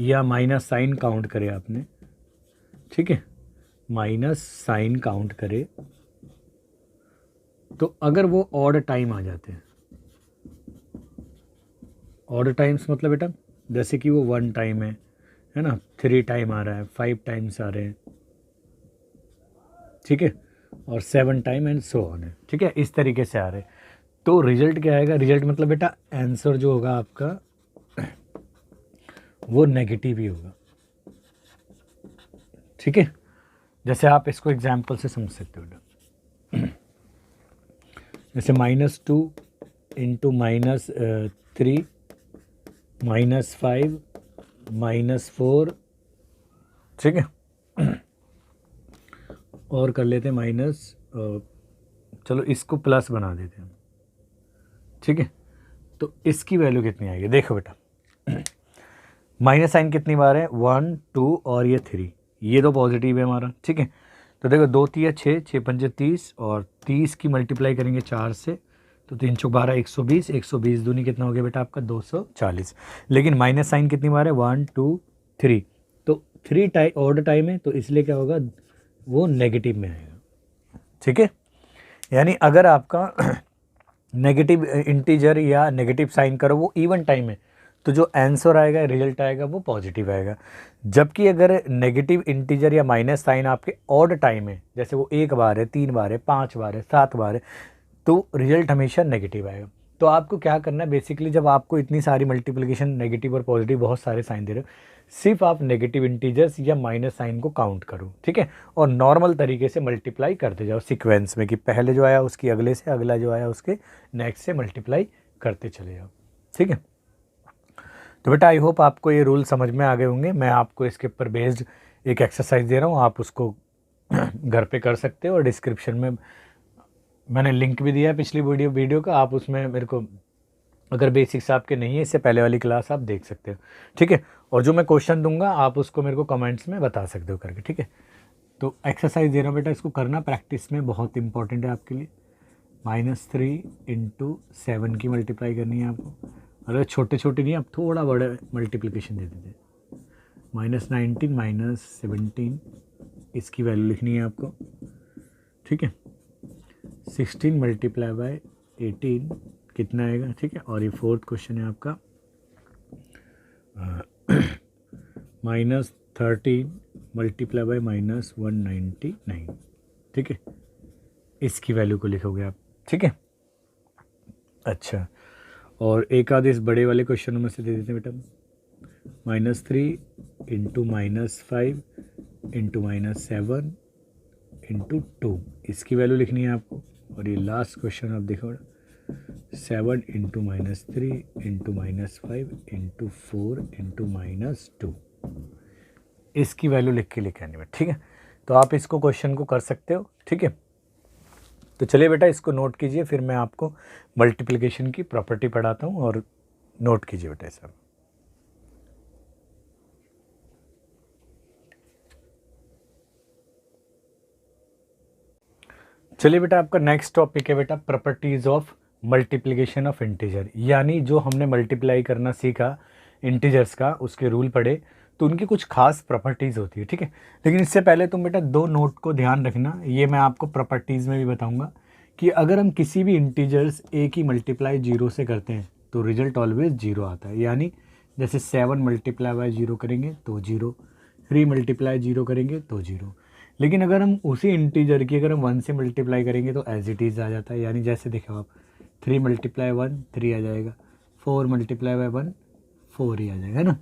या माइनस साइन काउंट करे आपने, ठीक है, माइनस साइन काउंट करे, तो अगर वो ऑड टाइम आ जाते हैं, ऑड टाइम्स मतलब बेटा जैसे कि वो 1 टाइम है ना, 3 टाइम आ रहा है, 5 टाइम्स आ रहे हैं, ठीक है, और 7 टाइम एंड सो ऑन है, ठीक है, इस तरीके से आ रहे हैं, तो रिजल्ट क्या आएगा, रिजल्ट मतलब बेटा आंसर जो होगा आपका वो नेगेटिव ही होगा, ठीक है। जैसे आप इसको एग्जाम्पल से समझ सकते हो बेटा, जैसे -2 इंटू -3 -5 -4, ठीक है, और कर लेते हैं माइनस, चलो इसको प्लस बना देते हैं, ठीक है। तो इसकी वैल्यू कितनी आएगी, देखो बेटा माइनस साइन कितनी बार है 1 2 और ये 3, ये तो पॉजिटिव है हमारा, ठीक है। तो देखो 2 3 6 6 5 30 और 30 की मल्टीप्लाई करेंगे 4 से, तो 3 चौक 12 120, 120 दूनी कितना हो गया बेटा आपका 240, लेकिन माइनस साइन कितनी बार है 1 2 3, तो 3 टाइम ऑड टाइम है, तो इसलिए क्या होगा वो नेगेटिव में आएगा, ठीक है। यानी अगर आपका नेगेटिव इंटीजर या नेगेटिव साइन करो वो इवन टाइम है, तो जो आंसर आएगा रिजल्ट आएगा वो पॉजिटिव आएगा। जबकि अगर नेगेटिव इंटीजर या माइनस साइन आपके ऑड टाइम है, जैसे वो 1 बार है 3 बार है 5 बार है 7 बार है, तो रिजल्ट हमेशा नेगेटिव आएगा। तो आपको क्या करना है बेसिकली, जब आपको इतनी सारी मल्टीप्लिकेशन नेगेटिव और पॉजिटिव बहुत सारे साइन दे रहे हो, सिर्फ आप नेगेटिव इंटीजर्स या माइनस साइन को काउंट करो, ठीक है, और नॉर्मल तरीके से मल्टीप्लाई करते जाओ सीक्वेंस में, कि पहले जो आया उसकी अगले से, अगला जो आया उसके नेक्स्ट से मल्टीप्लाई करते चले जाओ, ठीक है। तो बेटा आई होप आपको ये रूल समझ में आ गए होंगे। मैं आपको इसके ऊपर बेस्ड एक एक्सरसाइज दे रहा हूँ, आप उसको घर पे कर सकते हो, और डिस्क्रिप्शन में मैंने लिंक भी दिया है पिछली वीडियो का, आप उसमें मेरे को अगर बेसिक्स आपके नहीं है इससे पहले वाली क्लास आप देख सकते हो, ठीक है। और जो मैं क्वेश्चन दूंगा आप उसको मेरे को कमेंट्स में बता सकते हो करके, ठीक है। तो एक्सरसाइज दे रहा हूँ बेटा, इसको करना प्रैक्टिस में बहुत इंपॉर्टेंट है आपके लिए। -3 इंटू 7 की मल्टीप्लाई करनी है आपको, अगर छोटे छोटे नहीं, आप थोड़ा बड़ा मल्टीप्लिकेशन दे देते, -19 -17 इसकी वैल्यू लिखनी है आपको, ठीक है। 16 मल्टीप्लाई बाय 18 कितना आएगा, ठीक है। और ये 4th क्वेश्चन है आपका -13 मल्टीप्लाई बाय -199, ठीक है, इसकी वैल्यू को लिखोगे आप, ठीक है। अच्छा, और एक आध इस बड़े वाले क्वेश्चनों में से दे देते हैं बेटा, -3 इंटू -5 इंटू -7 इंटू 2, इसकी वैल्यू लिखनी है आपको। और ये लास्ट क्वेश्चन आप देखो, 7 इंटू -3 इंटू -5 इंटू 4 इंटू -2, इसकी वैल्यू लिख के लेके आनी है, ठीक है। तो आप इसको क्वेश्चन को कर सकते हो, ठीक है। तो चलिए बेटा इसको नोट कीजिए, फिर मैं आपको मल्टीप्लिकेशन की प्रॉपर्टी पढ़ाता हूँ, और नोट कीजिए बेटा सब। चलिए बेटा आपका नेक्स्ट टॉपिक है बेटा properties of multiplication of integer, यानी जो हमने मल्टीप्लाई करना सीखा इंटीजर्स का, उसके रूल पढ़े, तो उनकी कुछ खास प्रॉपर्टीज़ होती है, ठीक है। लेकिन इससे पहले तुम बेटा 2 नोट को ध्यान रखना, ये मैं आपको प्रॉपर्टीज़ में भी बताऊंगा कि अगर हम किसी भी इंटीजर्स ए की मल्टीप्लाई 0 से करते हैं तो रिजल्ट ऑलवेज 0 आता है। यानी जैसे 7 मल्टीप्लाई बाय 0 करेंगे तो 0, 3 मल्टीप्लाई 0 करेंगे तो 0। लेकिन अगर हम उसी इंटीजर की अगर हम 1 से मल्टीप्लाई करेंगे तो एज इट इज़ आ जाता है। यानी जैसे देखो आप 3 मल्टीप्लाई 1 3 आ जाएगा, 4 मल्टीप्लाई बाय 1 4 ही आ जाएगा, है ना।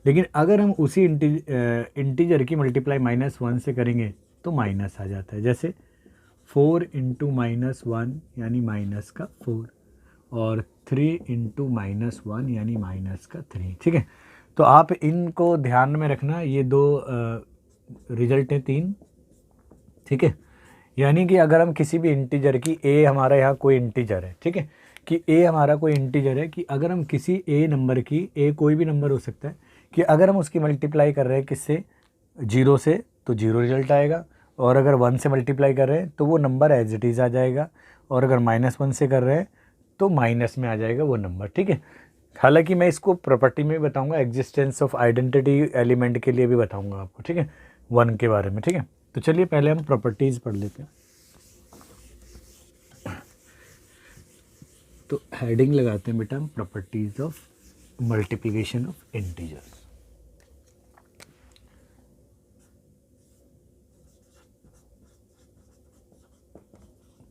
लेकिन अगर हम उसी इंटीजर की मल्टीप्लाई -1 से करेंगे तो माइनस आ जाता है। जैसे 4 इंटू -1 यानी माइनस का 4 और 3 इंटू -1 यानी माइनस का 3। ठीक है, तो आप इनको ध्यान में रखना, ये दो रिजल्ट हैं 3। ठीक है, यानी कि अगर हम किसी भी इंटीजर की ए हमारा यहाँ कोई इंटीजर है, ठीक है, कि ए हमारा कोई इंटीजर है, कि अगर हम किसी ए नंबर की, ए कोई भी नंबर हो सकता है, कि अगर हम उसकी मल्टीप्लाई कर रहे हैं किससे 0 से तो 0 रिजल्ट आएगा, और अगर 1 से मल्टीप्लाई कर रहे हैं तो वो नंबर एज इट इज़ आ जाएगा, और अगर -1 से कर रहे हैं तो माइनस में आ जाएगा वो नंबर। ठीक है, हालांकि मैं इसको प्रॉपर्टी में भी बताऊंगा, एग्जिस्टेंस ऑफ आइडेंटिटी एलिमेंट के लिए भी बताऊंगा आपको। ठीक है, 1 के बारे में। ठीक है, तो चलिए पहले हम प्रॉपर्टीज़ पढ़ लेते हैं। तो हेडिंग लगाते हैं बेटा हम, properties of multiplication of integers.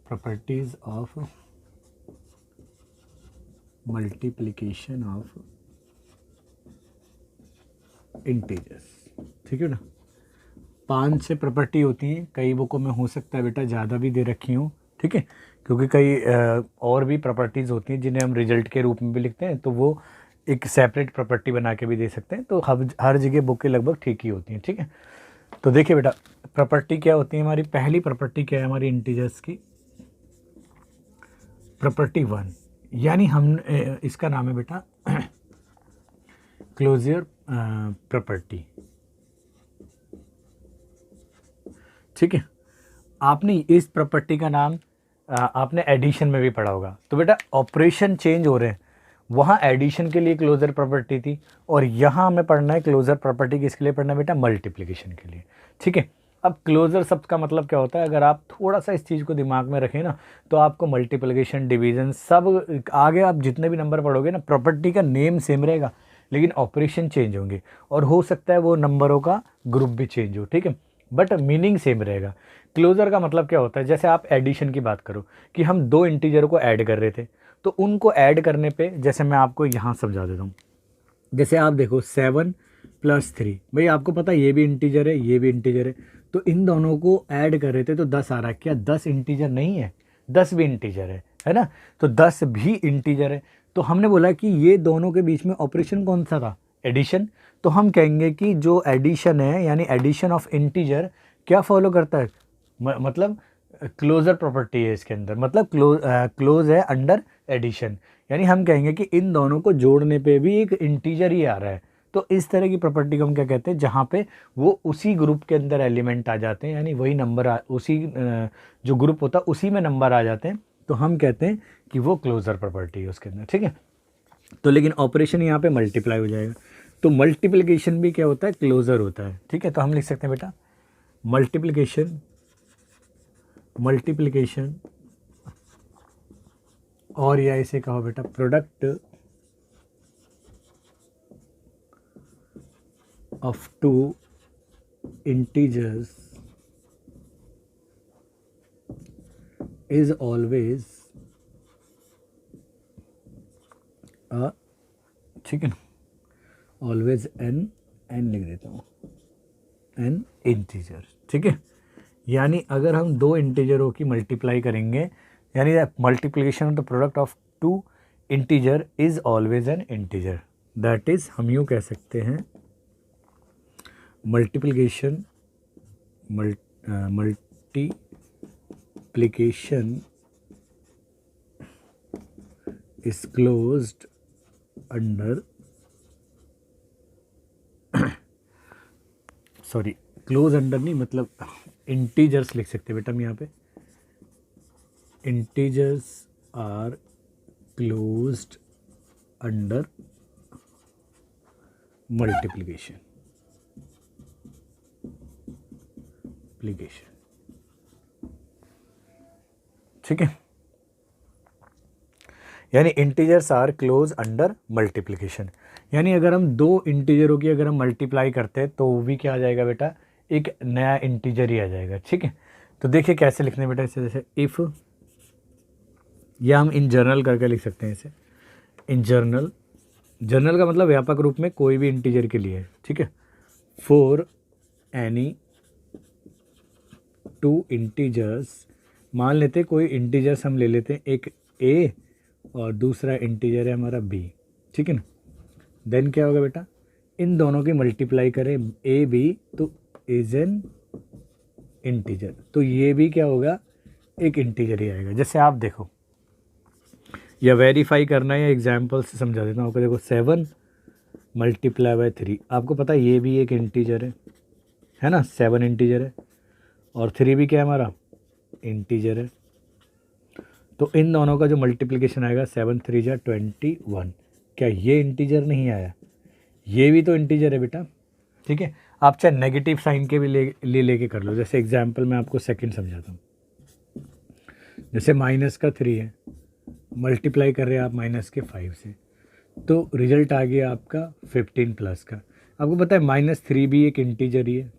Properties of multiplication of integers. ठीक है ना, 5 से प्रॉपर्टी होती हैं, कई बुकों में हो सकता है बेटा ज़्यादा भी दे रखी हूँ। ठीक है, क्योंकि कई और भी प्रॉपर्टीज़ होती हैं जिन्हें हम रिजल्ट के रूप में भी लिखते हैं, तो वो एक सेपरेट प्रॉपर्टी बना के भी दे सकते हैं। तो हर जगह बुकें लगभग ठीक ही होती हैं। ठीक है, तो देखिए बेटा प्रॉपर्टी क्या होती है हमारी। पहली प्रॉपर्टी क्या है हमारी इंटीजर्स की, प्रॉपर्टी 1, यानी हम इसका नाम है बेटा क्लोजर प्रॉपर्टी। ठीक है, आपने इस प्रॉपर्टी का नाम आपने एडिशन में भी पढ़ा होगा। तो बेटा ऑपरेशन चेंज हो रहे हैं, वहाँ एडिशन के लिए क्लोजर प्रॉपर्टी थी, और यहाँ हमें पढ़ना है क्लोजर प्रॉपर्टी किसके लिए पढ़ना है बेटा, मल्टीप्लिकेशन के लिए। ठीक है, अब क्लोजर शब्द का मतलब क्या होता है, अगर आप थोड़ा सा इस चीज़ को दिमाग में रखें ना, तो आपको मल्टीप्लिकेशन, डिवीज़न सब आगे आप जितने भी नंबर पढ़ोगे ना, प्रॉपर्टी का नेम सेम रहेगा लेकिन ऑपरेशन चेंज होंगे, और हो सकता है वो नंबरों का ग्रुप भी चेंज हो। ठीक है, बट मीनिंग सेम रहेगा। क्लोजर का मतलब क्या होता है, जैसे आप एडिशन की बात करो कि हम 2 इंटीजर को ऐड कर रहे थे, तो उनको ऐड करने पे जैसे मैं आपको यहाँ समझा देता हूँ। जैसे आप देखो 7 + 3, भाई आपको पता है ये भी इंटीजर है, ये भी इंटीजर है, तो इन दोनों को ऐड कर रहे थे तो 10 आ रहा है। क्या 10 इंटीजर नहीं है? 10 भी इंटीजर है ना, तो 10 भी इंटीजर है। तो हमने बोला कि ये दोनों के बीच में ऑपरेशन कौन सा था, एडिशन। तो हम कहेंगे कि जो एडिशन है, यानी एडिशन ऑफ इंटीजर क्या फॉलो करता है, मतलब क्लोजर प्रॉपर्टी है इसके अंदर, मतलब क्लोज है अंडर एडिशन। यानी हम कहेंगे कि इन दोनों को जोड़ने पे भी एक इंटीजर ही आ रहा है। तो इस तरह की प्रॉपर्टी को हम क्या कहते हैं, जहाँ पे वो उसी ग्रुप के अंदर एलिमेंट आ जाते हैं, यानी वही नंबर उसी जो ग्रुप होता है उसी में नंबर आ जाते हैं, तो हम कहते हैं कि वो क्लोजर प्रॉपर्टी है उसके अंदर। ठीक है, तो लेकिन ऑपरेशन यहाँ पे मल्टीप्लाई हो जाएगा, तो मल्टीप्लिकेशन भी क्या होता है, क्लोजर होता है। ठीक है, तो हम लिख सकते हैं बेटा मल्टीप्लिकेशन और या इसे कहो बेटा product of 2 integers is always a, ठीक है ना, ऑलवेज एन लिख देता हूँ, एन इंटीजर। ठीक है, यानी अगर हम 2 इंटीजरों की मल्टीप्लाई करेंगे, यानी multiplication of the product of 2 integer is always an integer, that is हम यूँ कह सकते हैं multiplication is closed under sorry close under नहीं, मतलब इंटीजर्स लिख सकते हैं बेटा हम यहाँ पे, integers are closed under multiplication. ठीक है, यानी integers are close under multiplication, यानी अगर हम दो इंटीजरों की अगर हम मल्टीप्लाई करते हैं तो वो भी क्या आ जाएगा बेटा, एक नया इंटीजर ही आ जाएगा। ठीक है, तो देखिए कैसे लिखते हैं बेटा इसे, जैसे इफ़, या हम इन जनरल करके लिख सकते हैं इसे, इन जनरल, जनरल का मतलब व्यापक रूप में कोई भी इंटीजर के लिए। ठीक है, फॉर एनी टू इंटीजर्स, मान लेते कोई इंटीजर्स हम ले लेते हैं, एक ए और दूसरा इंटीजर है हमारा बी। ठीक है ना, देन क्या होगा बेटा, इन दोनों की मल्टीप्लाई करें ए बी तो इज एन इंटीजर, तो ये भी क्या होगा, एक इंटीजर ही आएगा। जैसे आप देखो, या वेरीफाई करना है या एग्जाम्पल से समझा देता हूँ आपको। देखो 7 मल्टीप्लाई बाय 3, आपको पता है ये भी एक इंटीजर है ना, 7 इंटीजर है और 3 भी क्या है हमारा, इंटीजर है। तो इन दोनों का जो मल्टीप्लिकेशन आएगा 7 3 जा 21, क्या ये इंटीजर नहीं आया, ये भी तो इंटीजर है बेटा। ठीक है, आप चाहे नेगेटिव साइन के भी लेके कर लो। जैसे एग्जाम्पल मैं आपको सेकंड समझाता हूँ, जैसे माइनस का 3 है, मल्टीप्लाई कर रहे हैं आप माइनस के 5 से, तो रिजल्ट आ गया आपका 15 प्लस का। आपको पता है -3 भी एक इंटीजर ही है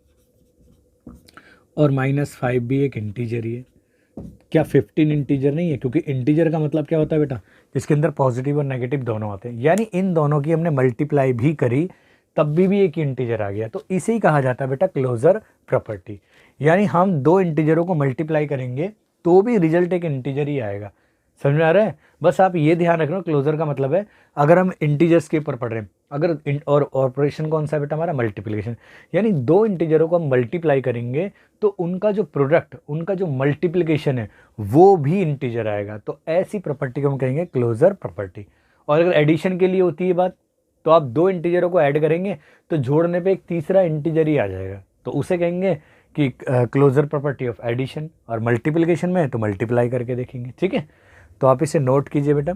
और -5 भी एक इंटीजर ही है। क्या 15 इंटीजर नहीं है? क्योंकि इंटीजर का मतलब क्या होता है बेटा, जिसके अंदर पॉजिटिव और नेगेटिव दोनों आते हैं। यानी इन दोनों की हमने मल्टीप्लाई भी करी तब भी एक इंटीजर आ गया, तो इसे ही कहा जाता है बेटा क्लोजर प्रॉपर्टी। यानी हम दो इंटीजरों को मल्टीप्लाई करेंगे तो भी रिजल्ट एक इंटीजर ही आएगा। समझ में आ रहा है? बस आप ये ध्यान रखना, क्लोजर का मतलब है अगर हम इंटीजर्स के ऊपर पढ़ रहे हैं, अगर और ऑपरेशन कौन सा है बेटा हमारा, मल्टीप्लिकेशन। यानी दो इंटीजरों को हम मल्टीप्लाई करेंगे तो उनका जो प्रोडक्ट, उनका जो मल्टीप्लिकेशन है वो भी इंटीजर आएगा। तो ऐसी प्रॉपर्टी को हम कहेंगे क्लोजर प्रॉपर्टी। और अगर एडिशन के लिए होती है बात, तो आप दो इंटीजरों को ऐड करेंगे तो जोड़ने पे एक तीसरा इंटीजर ही आ जाएगा, तो उसे कहेंगे कि क्लोजर प्रॉपर्टी ऑफ एडिशन। और मल्टीप्लिकेशन में तो मल्टीप्लाई करके देखेंगे। ठीक है, तो आप इसे नोट कीजिए बेटा।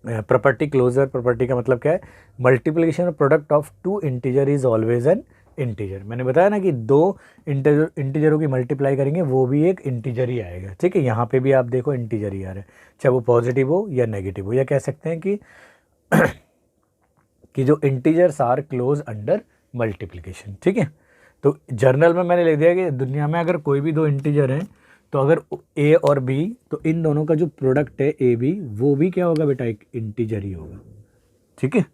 प्रॉपर्टी, क्लोजर प्रॉपर्टी का मतलब क्या है, multiplication product of two integer is always an integer. मैंने बताया ना कि दो इंटीजरों की मल्टीप्लाई करेंगे वो भी एक इंटीजर ही आएगा। ठीक है, यहाँ पे भी आप देखो इंटीजर ही आ रहा है, चाहे वो पॉजिटिव हो या नेगेटिव हो, या कह सकते हैं कि जो integers are close under multiplication. ठीक है, तो जर्नल में मैंने लिख दिया कि दुनिया में अगर कोई भी दो इंटीजर हैं तो अगर ए और बी, तो इन दोनों का जो प्रोडक्ट है ए बी, वो भी क्या होगा बेटा, एक इंटीजर ही होगा। ठीक है,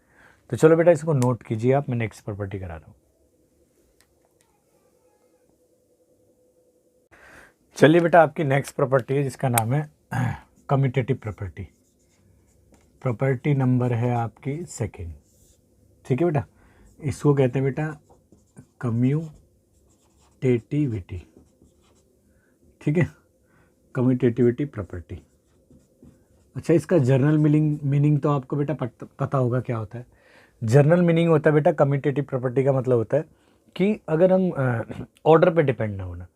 तो चलो बेटा इसको नोट कीजिए आप, मैं नेक्स्ट प्रॉपर्टी करा रहा हूँ। चलिए बेटा, आपकी नेक्स्ट प्रॉपर्टी है जिसका नाम है कम्यूटेटिव प्रॉपर्टी। प्रॉपर्टी नंबर है आपकी सेकेंड। ठीक है बेटा, इसको कहते हैं बेटा कम्यूटेटिविटी। ठीक है, कम्यूटेटिविटी प्रॉपर्टी। अच्छा, इसका जर्नल मीनिंग तो आपको बेटा पता होगा क्या होता है। जर्नल मीनिंग होता है बेटा कम्यूटेटिव प्रॉपर्टी का मतलब होता है कि अगर हम ऑर्डर पे डिपेंड ना होना।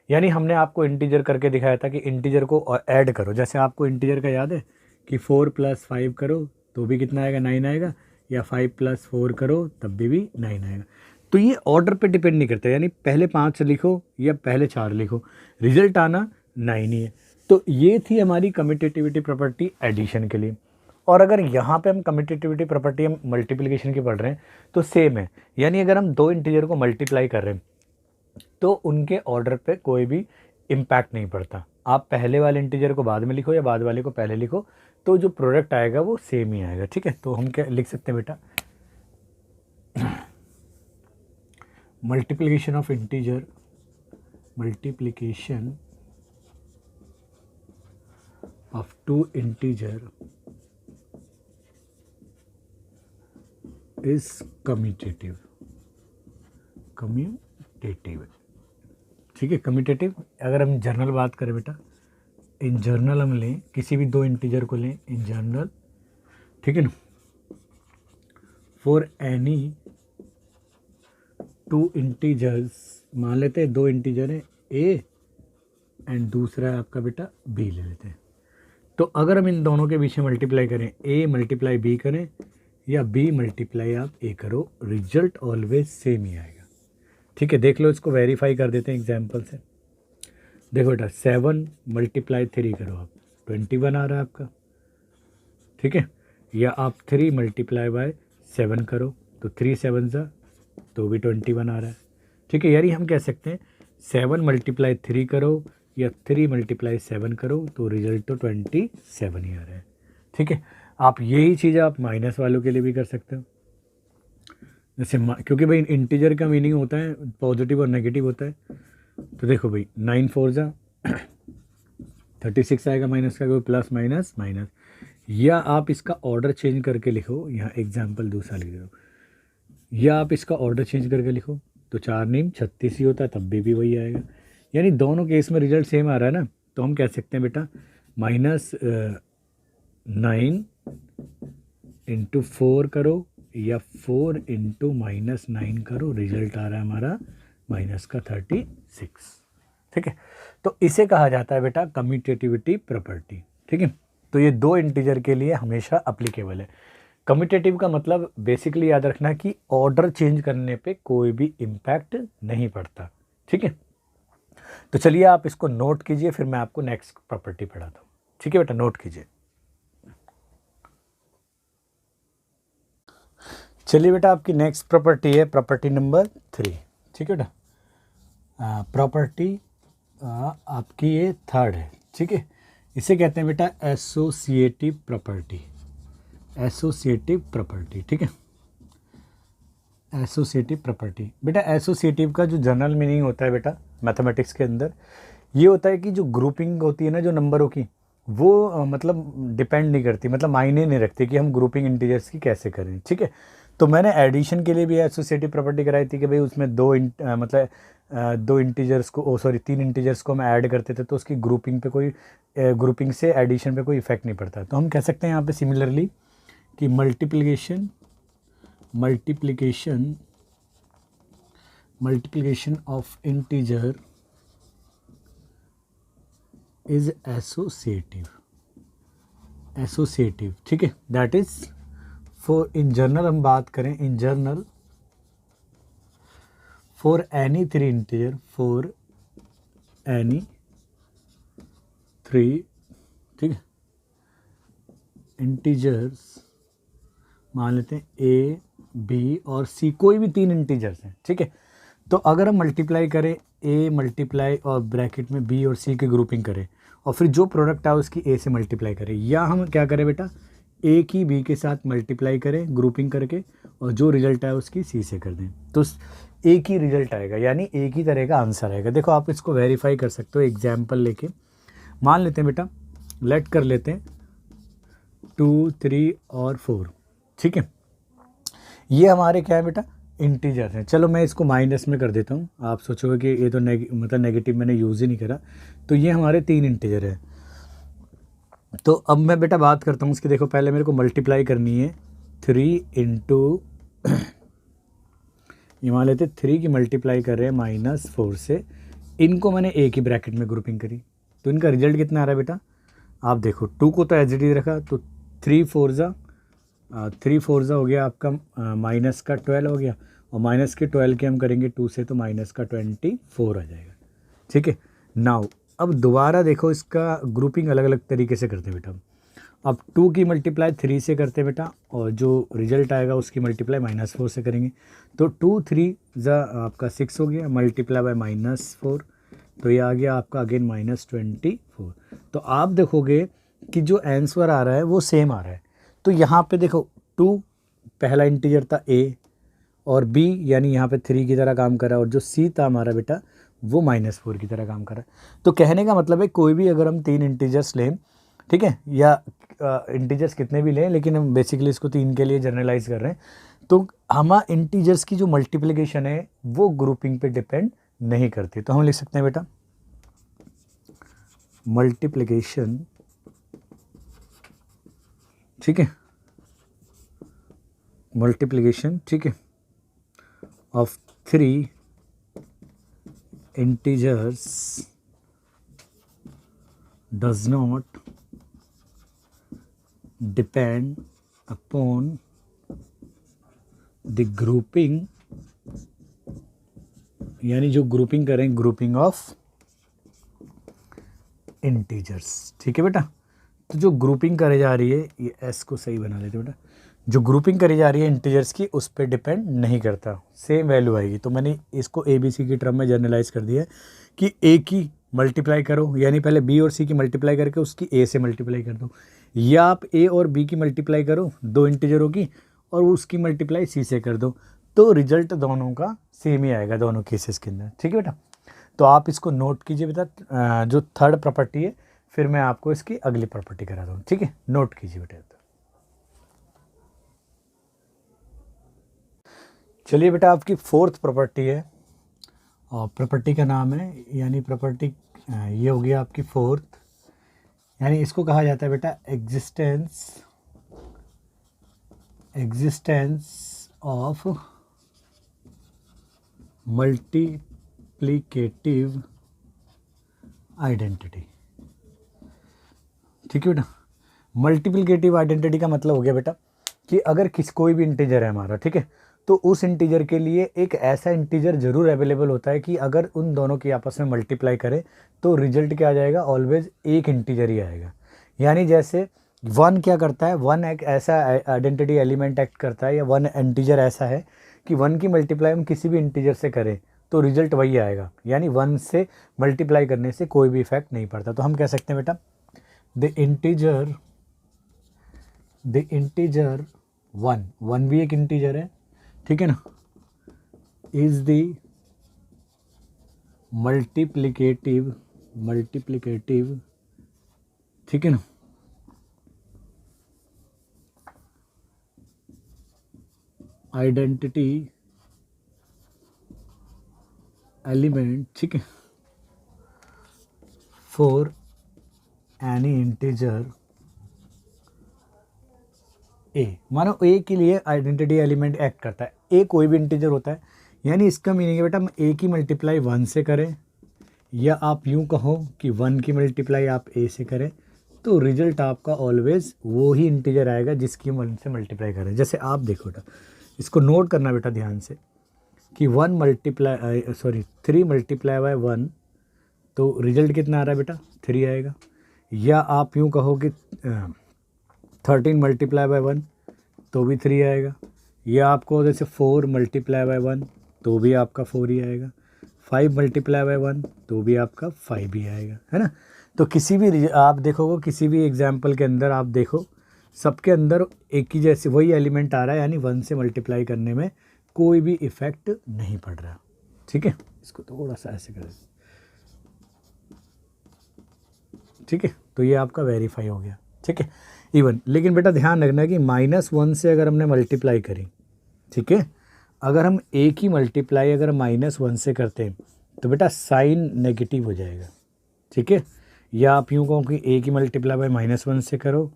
यानी हमने आपको इंटीजर करके दिखाया था कि इंटीजर को ऐड करो। जैसे आपको इंटीजर का याद है कि 4 + 5 करो तो भी कितना आएगा, 9 आएगा, या 5 + 4 करो तब भी 9 आएगा। तो ये ऑर्डर पे डिपेंड नहीं करता, यानी पहले 5 लिखो या पहले 4 लिखो, रिजल्ट आना 9 ही है। तो ये थी हमारी कम्यूटेटिविटी प्रॉपर्टी एडिशन के लिए। और अगर यहाँ पे हम कम्यूटेटिविटी प्रॉपर्टी हम मल्टीप्लिकेशन की पढ़ रहे हैं तो सेम है। यानी अगर हम दो इंटीजर को मल्टीप्लाई कर रहे हैं तो उनके ऑर्डर पे कोई भी इम्पैक्ट नहीं पड़ता। आप पहले वाले इंटीजर को बाद में लिखो या बाद वाले को पहले लिखो, तो जो प्रोडक्ट आएगा वो सेम ही आएगा। ठीक है, तो हम क्या लिख सकते हैं बेटा, multiplication of integer, multiplication of two integer is commutative. ठीक है, कम्यूटेटिव। अगर हम जर्नल बात करें बेटा, इन जर्नल हम लें, किसी भी दो इंटीजर को लें इन जर्नल, ठीक है ना, फॉर एनी टू इंटीजर्स, मान लेते हैं दो इंटीजर हैं ए एंड दूसरा है आपका बेटा बी ले लेते हैं। तो अगर हम इन दोनों के बीच में मल्टीप्लाई करें, ए मल्टीप्लाई बी करें या बी मल्टीप्लाई आप ए करो, रिजल्ट ऑलवेज सेम ही आएगा। ठीक है, देख लो, इसको वेरीफाई कर देते हैं एग्जाम्पल से। देखो बेटा, 7 × 3 करो आप, 21 आ रहा है आपका। ठीक है, या आप 3 मल्टीप्लाई बाय 7 करो तो 3 7 सा तो भी 21 आ रहा है। ठीक है, यानी हम कह सकते हैं 7 मल्टीप्लाई 3 करो या 3 मल्टीप्लाई 7 करो तो रिजल्ट तो 27 ही आ रहा है। ठीक है, आप यही चीज़ आप माइनस वालों के लिए भी कर सकते हो। जैसे क्योंकि भाई इंटीजर का मीनिंग होता है पॉजिटिव और नेगेटिव होता है। तो देखो भाई 9 4 जा 36 आएगा, माइनस का कोई प्लस माइनस माइनस, या आप इसका ऑर्डर चेंज करके लिखो, यहाँ एग्जाम्पल दूसरा लिख दो, या आप इसका ऑर्डर चेंज करके लिखो तो 4 9 36 ही होता है, तब भी वही आएगा। यानी दोनों केस में रिजल्ट सेम आ रहा है ना, तो हम कह सकते हैं बेटा -9 इंटू 4 करो या 4 इंटू -9 करो, रिजल्ट आ रहा है हमारा माइनस का 36। ठीक है, तो इसे कहा जाता है बेटा कम्यूटेटिविटी प्रॉपर्टी। ठीक है, तो ये 2 इंटीजर के लिए हमेशा अप्लीकेबल है। कम्यूटेटिव का मतलब बेसिकली याद रखना कि ऑर्डर चेंज करने पे कोई भी इम्पैक्ट नहीं पड़ता। ठीक है, तो चलिए आप इसको नोट कीजिए, फिर मैं आपको नेक्स्ट प्रॉपर्टी पढ़ाता हूँ। ठीक है बेटा, नोट कीजिए। चलिए बेटा, आपकी नेक्स्ट प्रॉपर्टी है प्रॉपर्टी नंबर 3। ठीक है बेटा, प्रॉपर्टी आपकी ये 3rd है। ठीक है, इसे कहते हैं बेटा एसोसिएटिव प्रॉपर्टी। एसोसिएटिव प्रॉपर्टी, ठीक है, एसोसिएटिव प्रॉपर्टी। बेटा एसोसिएटिव का जो जनरल मीनिंग होता है बेटा मैथमेटिक्स के अंदर, ये होता है कि जो ग्रुपिंग होती है ना जो नंबरों की, वो मतलब डिपेंड नहीं करती, मतलब मायने नहीं रखती कि हम ग्रुपिंग इंटीजर्स की कैसे करें। ठीक है, तो मैंने एडिशन के लिए भी एसोसिएटिव प्रॉपर्टी कराई थी कि भाई उसमें दो इंटीजर्स को तीन इंटीजर्स को हम ऐड करते थे तो उसकी ग्रुपिंग से एडिशन पे कोई इफेक्ट नहीं पड़ता। तो हम कह सकते हैं यहाँ पे सिमिलरली कि multiplication of integer is associative. ठीक है, that is for in general, हम बात करें in general for any 3 integer, for any 3, ठीक है, इंटीजर्स, मान लेते हैं ए बी और सी, कोई भी 3 इंटीजर्स हैं। ठीक है, तो अगर हम मल्टीप्लाई करें ए मल्टीप्लाई और ब्रैकेट में बी और सी की ग्रुपिंग करें और फिर जो प्रोडक्ट आए उसकी ए से मल्टीप्लाई करें, या हम क्या करें बेटा ए की बी के साथ मल्टीप्लाई करें ग्रुपिंग करके और जो रिजल्ट आए उसकी सी से कर दें, तो एक ही रिजल्ट आएगा, यानी एक ही तरह का आंसर आएगा। देखो आप इसको वेरीफाई कर सकते हो एग्जाम्पल लेके। मान लेते हैं बेटा, लेट कर लेते हैं 2 3 और 4। ठीक है, ये हमारे क्या है बेटा इंटीजर हैं। चलो मैं इसको माइनस में कर देता हूँ, आप सोचोगे कि ये तो नेगेटिव मैंने यूज़ ही नहीं करा। तो ये हमारे 3 इंटीजर है। तो अब मैं बेटा बात करता हूँ इसकी। देखो पहले मेरे को मल्टीप्लाई करनी है 3 इंटू ये मान लेते 3 की मल्टीप्लाई कर रहे हैं -4 से, इनको मैंने एक ही ब्रैकेट में ग्रुपिंग करी, तो इनका रिजल्ट कितना आ रहा है बेटा आप देखो। 2 को तो एज इट इज रखा तो 3 4 जा हो गया आपका माइनस का 12 हो गया, और माइनस के 12 के हम करेंगे 2 से तो माइनस का 24 आ जाएगा। ठीक है, नाउ अब दोबारा देखो इसका ग्रुपिंग अलग अलग तरीके से करते हैं बेटा। अब 2 की मल्टीप्लाई 3 से करते हैं बेटा, और जो रिजल्ट आएगा उसकी मल्टीप्लाई -4 से करेंगे, तो 2 3 जा आपका 6 हो गया, मल्टीप्लाई बाय -4 तो ये आ गया आपका अगेन -24। तो आप देखोगे कि जो आंसर आ रहा है वो सेम आ रहा है। तो यहाँ पे देखो 2 पहला इंटीजर था a और b, यानी यहाँ पे 3 की तरह काम कर रहा है, और जो c था हमारा बेटा वो -4 की तरह काम कर रहा है। तो कहने का मतलब है कोई भी अगर हम 3 इंटीजर्स लें, ठीक है, या इंटीजर्स कितने भी लें, लेकिन हम बेसिकली इसको 3 के लिए जनरलाइज कर रहे हैं, तो हमारा इंटीजर्स की जो मल्टीप्लिकेशन है वो ग्रुपिंग पे डिपेंड नहीं करती। तो हम लिख सकते हैं बेटा मल्टीप्लिकेशन, ठीक है, मल्टीप्लिकेशन, ठीक है, of 3 integers does not depend upon the grouping, यानी जो ग्रुपिंग करें ग्रुपिंग ऑफ इंटीजर्स। ठीक है बेटा, तो जो ग्रुपिंग करी जा रही है, ये एस को सही बना लेते बेटा, जो ग्रुपिंग करी जा रही है इंटीजर्स की उस पर डिपेंड नहीं करता, सेम वैल्यू आएगी। तो मैंने इसको ए बी सी की टर्म में जनरलाइज कर दिया है कि ए की मल्टीप्लाई करो, यानी पहले बी और सी की मल्टीप्लाई करके उसकी ए से मल्टीप्लाई कर दो, या आप ए और बी की मल्टीप्लाई करो दो इंटीजरों की और उसकी मल्टीप्लाई सी से कर दो, तो रिजल्ट दोनों का सेम ही आएगा दोनों केसेस के अंदर। ठीक है बेटा, तो आप इसको नोट कीजिए बेटा, जो थर्ड प्रॉपर्टी है, फिर मैं आपको इसकी अगली प्रॉपर्टी करा दूँ। ठीक है, नोट कीजिए बेटा। चलिए बेटा, आपकी फोर्थ प्रॉपर्टी है और प्रॉपर्टी का नाम है, यानी प्रॉपर्टी ये हो गया आपकी फोर्थ, यानी इसको कहा जाता है बेटा एग्जिस्टेंस ऑफ मल्टीप्लिकेटिव आइडेंटिटी। ठीक है बेटा, मल्टीप्लिकेटिव आइडेंटिटी का मतलब हो गया बेटा कि अगर कोई भी इंटीजर है हमारा, ठीक है, तो उस इंटीजर के लिए एक ऐसा इंटीजर जरूर अवेलेबल होता है कि अगर उन दोनों की आपस में मल्टीप्लाई करें तो रिजल्ट क्या आ जाएगा, ऑलवेज एक इंटीजर ही आएगा। यानी जैसे वन क्या करता है, वन एक ऐसा आइडेंटिटी एलिमेंट एक्ट करता है, या वन इंटीजर ऐसा है कि वन की मल्टीप्लाई हम किसी भी इंटीजर से करें तो रिजल्ट वही आएगा, यानी वन से मल्टीप्लाई करने से कोई भी इफेक्ट नहीं पड़ता। तो हम कह सकते हैं बेटा द इंटीजर वन भी एक इंटीजर है, ठीक है ना, इज द मल्टीप्लिकेटिव, ठीक है ना, आइडेंटिटी एलिमेंट, ठीक है, फॉर एनी इंटीजर ए। मानो ए के लिए आइडेंटिटी एलिमेंट एक्ट करता है, ए कोई भी इंटीजर होता है, यानी इसका मीनिंग है बेटा हम ए की मल्टीप्लाई वन से करें, या आप यूं कहो कि वन की मल्टीप्लाई आप ए से करें, तो रिजल्ट आपका ऑलवेज वो ही इंटीजर आएगा जिसकी वन से मल्टीप्लाई करें। जैसे आप देखो बेटा, इसको नोट करना बेटा ध्यान से कि 3 मल्टीप्लाई बाय 1, तो रिजल्ट कितना आ रहा है बेटा 3 आएगा। या आप यूँ कहो कि 13 मल्टीप्लाई बाय 1 तो भी 3 आएगा। या आपको जैसे 4 मल्टीप्लाई बाय 1 तो भी आपका 4 ही आएगा। 5 मल्टीप्लाई बाय 1 तो भी आपका 5 ही आएगा, है ना। तो किसी भी आप देखोगे, किसी भी एग्जाम्पल के अंदर आप देखो, सबके अंदर एक ही जैसे वही एलिमेंट आ रहा है, यानी 1 से मल्टीप्लाई करने में कोई भी इफेक्ट नहीं पड़ रहा। ठीक है, इसको थोड़ा सा ऐसे करें, ठीक है, तो ये आपका वेरीफाई हो गया। ठीक है, इवन। लेकिन बेटा ध्यान रखना कि -1 से अगर हमने मल्टीप्लाई करी, ठीक है, अगर हम ए की मल्टीप्लाई अगर -1 से करते हैं तो बेटा साइन नेगेटिव हो जाएगा। ठीक है, या आप यूँ कहो कि ए की मल्टीप्लाई बाय -1 से करो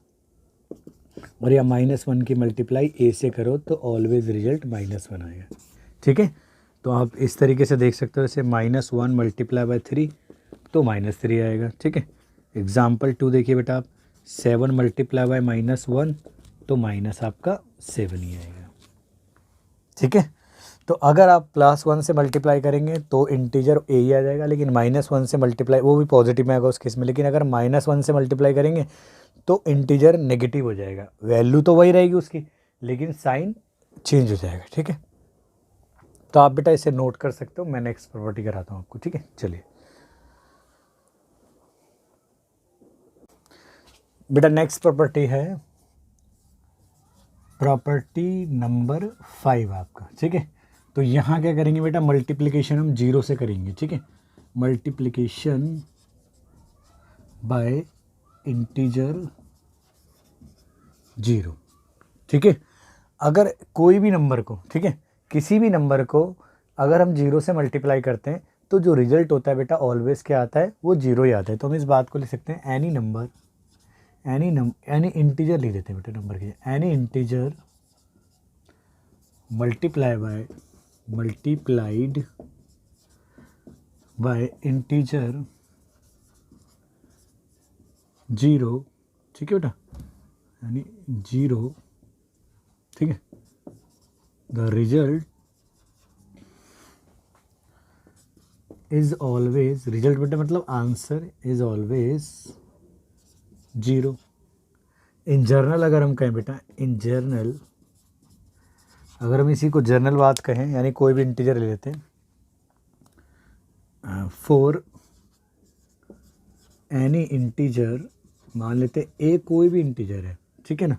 और या -1 की मल्टीप्लाई ए से करो तो ऑलवेज रिजल्ट -1 आएगा। ठीक है, तो आप इस तरीके से देख सकते हो, जैसे -1 मल्टीप्लाई बाय 3 तो -3 आएगा। ठीक है, एग्जाम्पल 2 देखिए बेटा आप, 7 मल्टीप्लाई बाय -1 तो माइनस आपका 7 ही आएगा। ठीक है, तो अगर आप +1 से मल्टीप्लाई करेंगे तो इंटीजर ए ही आ जाएगा, लेकिन -1 से मल्टीप्लाई, वो भी पॉजिटिव में आएगा उस केस में, लेकिन अगर -1 से मल्टीप्लाई करेंगे तो इंटीजर नेगेटिव हो जाएगा। वैल्यू तो वही रहेगी उसकी, लेकिन साइन चेंज हो जाएगा। ठीक है, तो आप बेटा इसे नोट कर सकते हो। मैं नेक्स्ट प्रॉपर्टी कराता हूँ आपको। ठीक है, चलिए बेटा, नेक्स्ट प्रॉपर्टी है प्रॉपर्टी नंबर 5 आपका। ठीक है, तो यहाँ क्या करेंगे बेटा, मल्टीप्लिकेशन हम 0 से करेंगे। ठीक है, मल्टीप्लिकेशन बाय इंटीजर 0। ठीक है, अगर कोई भी नंबर को, ठीक है, किसी भी नंबर को अगर हम 0 से मल्टीप्लाई करते हैं तो जो रिजल्ट होता है बेटा ऑलवेज क्या आता है, वो 0 ही आता है। तो हम इस बात को लिख सकते हैं, एनी नंबर, एनी इंटीजर लिख देते हैं बेटा नंबर के, any integer multiplied by integer 0। ठीक है बेटा, यानी 0। ठीक है, the result is always, result बेटा मतलब answer is always 0। In journal अगर हम कहें बेटा, इन जर्नल अगर हम इसी को जर्नल बात कहें, यानी कोई भी इंटीजर ले लेते हैं, फॉर एनी इंटीजर, मान लेते ए कोई भी इंटीजर है, ठीक है ना,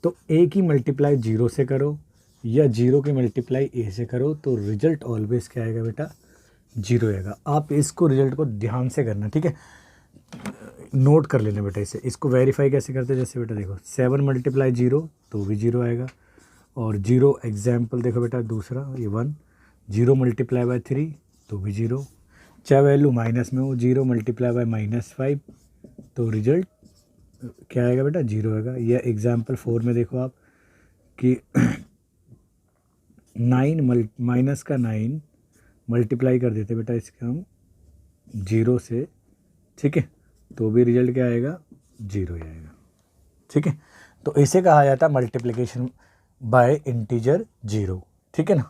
तो ए की मल्टीप्लाई 0 से करो या 0 की मल्टीप्लाई ए से करो, तो रिजल्ट ऑलवेज क्या आएगा बेटा, 0 आएगा। आप इसको रिजल्ट को ध्यान से करना, ठीक है, नोट कर लेना बेटा इसे। इसको वेरीफाई कैसे करते हैं, जैसे बेटा देखो 7 मल्टीप्लाई 0 तो भी 0 आएगा, और 0 एग्जाम्पल देखो बेटा दूसरा ये 1, 0 मल्टीप्लाई बाय 3 तो भी 0, चाहे वैल्यू माइनस में हो, 0 मल्टीप्लाई बाय -5 तो रिजल्ट क्या आएगा बेटा, 0 आएगा। या एग्जाम्पल 4 में देखो आप कि 9 माइनस का 9 मल्टीप्लाई कर देते बेटा इसका हम 0 से, ठीक है, तो भी रिजल्ट क्या आएगा, 0 ही आएगा, ठीक है। तो इसे कहा जाता है मल्टीप्लिकेशन बाय इंटीजर 0, ठीक है ना,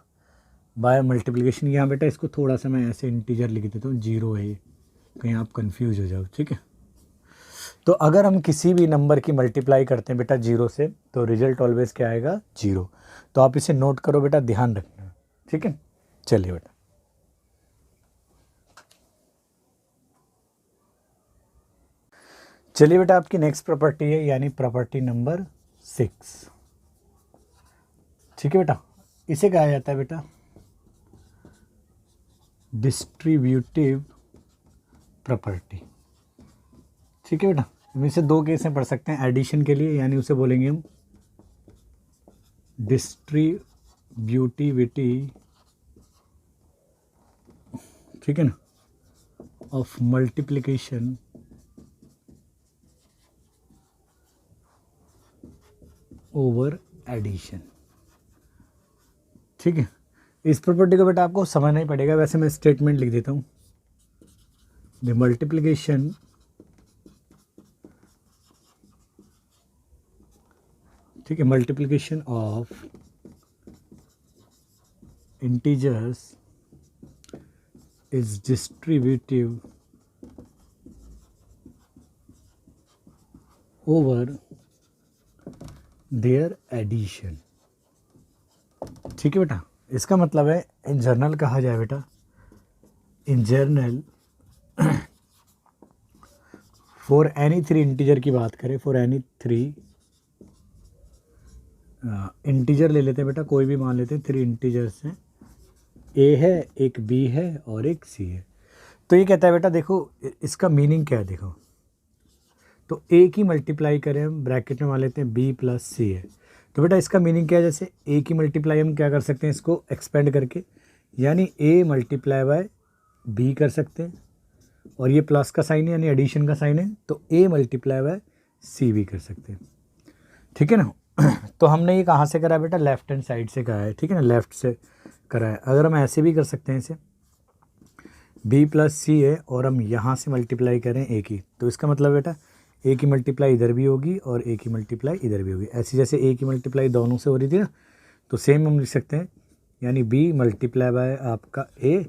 बाय मल्टीप्लिकेशन। यहाँ बेटा इसको थोड़ा सा मैं ऐसे इंटीजर लिख देता हूँ, 0 है, कहीं आप कंफ्यूज हो जाओ, ठीक है। तो अगर हम किसी भी नंबर की मल्टीप्लाई करते हैं बेटा 0 से, तो रिजल्ट ऑलवेज क्या आएगा, 0। तो आप इसे नोट करो बेटा, ध्यान रखना, ठीक है। चलिए बेटा, चलिए बेटा आपकी नेक्स्ट प्रॉपर्टी है, यानी प्रॉपर्टी नंबर 6, ठीक है बेटा। इसे कहा जाता है बेटा डिस्ट्रीब्यूटिव प्रॉपर्टी, ठीक है बेटा। हम इसे 2 केस में पढ़ सकते हैं, एडिशन के लिए, यानी उसे बोलेंगे हम डिस्ट्रीब्यूटिविटी, ठीक है ना, ऑफ मल्टीप्लिकेशन ओवर एडिशन, ठीक है। इस प्रॉपर्टी को बेटा आपको समझना ही पड़ेगा, वैसे मैं स्टेटमेंट लिख देता हूँ, द मल्टीप्लिकेशन ठीक है, multiplication of integers is distributive over their addition, ठीक है बेटा। इसका मतलब है इन जर्नल कहा जाए बेटा, इन जर्नल फॉर एनी 3 इंटीजर की बात करें, फॉर एनी 3 इंटीजर ले लेते हैं बेटा, कोई भी मान लेते हैं, 3 इंटीजर्स हैं, ए है, एक बी है और एक सी है। तो ये कहता है बेटा देखो इसका मीनिंग क्या है, देखो तो ए की मल्टीप्लाई करें हम, ब्रैकेट में मान लेते हैं बी प्लस सी है, तो बेटा इसका मीनिंग क्या है, जैसे ए की मल्टीप्लाई हम क्या कर सकते हैं, इसको एक्सपेंड करके, यानी ए मल्टीप्लाई बाय बी कर सकते हैं, और ये प्लस का साइन है यानी एडिशन का साइन है, तो ए मल्टीप्लाई बाय सी भी कर सकते हैं, ठीक है ना। तो हमने ये कहाँ से करा है बेटा, लेफ्ट हैंड साइड से करा है, ठीक है ना, लेफ्ट से करा है। अगर हम ऐसे भी कर सकते हैं इसे, बी प्लस सी है और हम यहाँ से मल्टीप्लाई करें ए की, तो इसका मतलब बेटा ए की मल्टीप्लाई इधर भी होगी और ए की मल्टीप्लाई इधर भी होगी, ऐसी जैसे ए की मल्टीप्लाई दोनों से हो रही थी ना, तो सेम हम लिख सकते हैं, यानी बी मल्टीप्लाई बाय आपका ए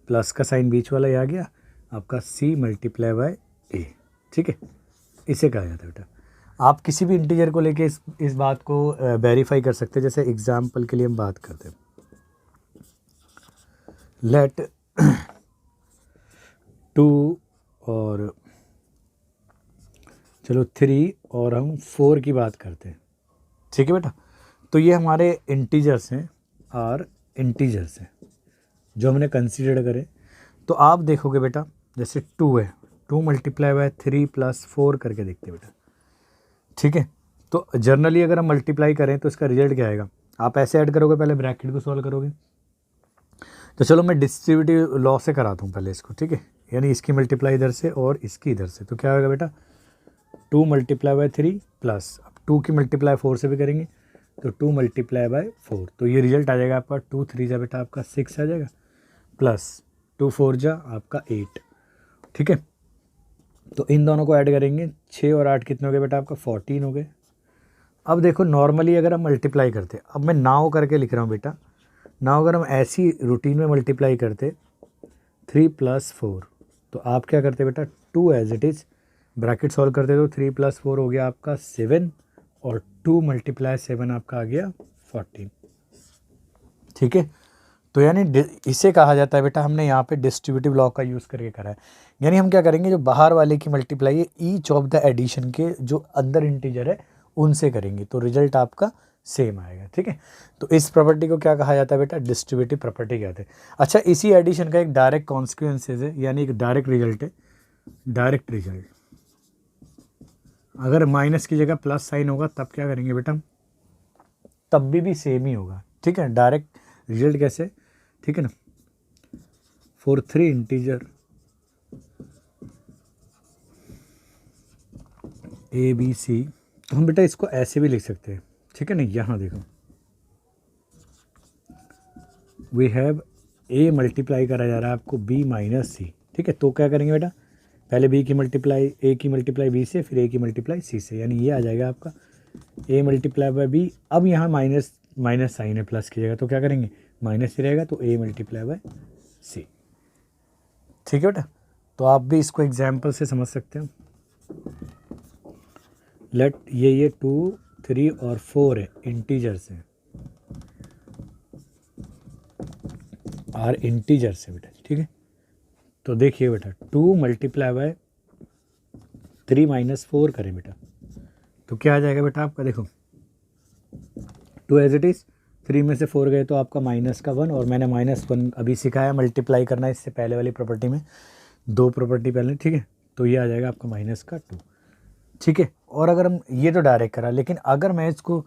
प्लस का साइन बीच वाला ये आ गया, आपका सी मल्टीप्लाई बाय ए, ठीक है। इसे कहा जाता है बेटा। आप किसी भी इंटीजर को लेके इस बात को वेरीफाई कर सकते हैं, जैसे एग्जाम्पल के लिए हम बात करते हैं, लेट 2 और चलो 3 और हम 4 की बात करते हैं, ठीक है बेटा। तो ये हमारे इंटीजर्स हैं और इंटीजर्स हैं जो हमने कंसीडर करें। तो आप देखोगे बेटा जैसे 2 है, 2 मल्टीप्लाई बाय 3 प्लस 4 करके देखते हैं बेटा, ठीक है। तो जनरली अगर हम मल्टीप्लाई करें तो इसका रिजल्ट क्या आएगा, आप ऐसे ऐड करोगे, पहले ब्रैकेट को सॉल्व करोगे, तो चलो मैं डिस्ट्रीब्यूटिव लॉ से कराता हूँ पहले इसको, ठीक है, यानी इसकी मल्टीप्लाई इधर से और इसकी इधर से, तो क्या होगा बेटा 2 मल्टीप्लाई बाय 3 प्लस, अब 2 की मल्टीप्लाई 4 से भी करेंगे तो 2 मल्टीप्लाई बाय 4, तो ये रिजल्ट आ जाएगा आपका 2 3 जा बेटा आपका 6 आ जाएगा, प्लस 2 4 जा आपका 8, ठीक है। तो इन दोनों को ऐड करेंगे, 6 और 8 कितने हो गए बेटा आपका 14 हो गए। अब देखो नॉर्मली अगर हम मल्टीप्लाई करते, अब मैं नाउ करके लिख रहा हूँ बेटा, नाउ अगर हम ऐसी रूटीन में मल्टीप्लाई करते 3 + 4, तो आप क्या करते बेटा 2 as it is bracket solve करते, तो 3 + 4 हो गया आपका 7 और 2 × 7 आपका आ गया 14। ठीक है, तो यानी इसे कहा जाता है बेटा, हमने यहाँ पे डिस्ट्रीब्यूटिव लॉ का यूज़ करके करा है। यानी हम क्या करेंगे, जो बाहर वाले की मल्टीप्लाई है ईच ऑफ द एडिशन के जो अंदर इंटीजर है उनसे करेंगे, तो रिजल्ट आपका सेम आएगा। ठीक है, तो इस प्रॉपर्टी को क्या कहा जाता है बेटा, डिस्ट्रीब्यूटिव प्रॉपर्टी कहते हैं। अच्छा, इसी एडिशन का एक डायरेक्ट कॉन्सिक्वेंसेज है, यानी एक डायरेक्ट रिजल्ट है। डायरेक्ट रिजल्ट, अगर माइनस की जगह प्लस साइन होगा तब क्या करेंगे बेटा, तब भी सेम ही होगा। ठीक है, डायरेक्ट रिजल्ट कैसे, ठीक है ना, for 3 integer A B C, तो हम बेटा इसको ऐसे भी लिख सकते हैं। ठीक है ना, यहाँ देखो, वी हैव ए मल्टीप्लाई करा जा रहा है आपको बी माइनस सी। ठीक है, तो क्या करेंगे बेटा, पहले बी की मल्टीप्लाई, ए की मल्टीप्लाई बी से, फिर ए की मल्टीप्लाई सी से, यानी ये आ जाएगा आपका ए मल्टीप्लाई बाय बी। अब यहाँ माइनस माइनस साइन है प्लस की जगह, तो क्या करेंगे, माइनस ही रहेगा, तो ए मल्टीप्लाई बाय सी। ठीक है बेटा, तो आप भी इसको एग्जाम्पल से समझ सकते हो। लेट ये 2, 3 और 4 है, इंटीजर्स हैं, आर इंटीजर्स है बेटा। ठीक है, तो देखिए बेटा 2 × 3 - 4 करें बेटा, तो क्या आ जाएगा बेटा आपका, देखो 2 एज इट इज़, 3 में से 4 गए तो आपका -1, और मैंने -1 अभी सिखाया मल्टीप्लाई करना इससे पहले वाली प्रॉपर्टी में, 2 प्रॉपर्टी पहले। ठीक है, तो ये आ जाएगा आपका -2। ठीक है, और अगर हम ये तो डायरेक्ट करा, लेकिन अगर मैं इसको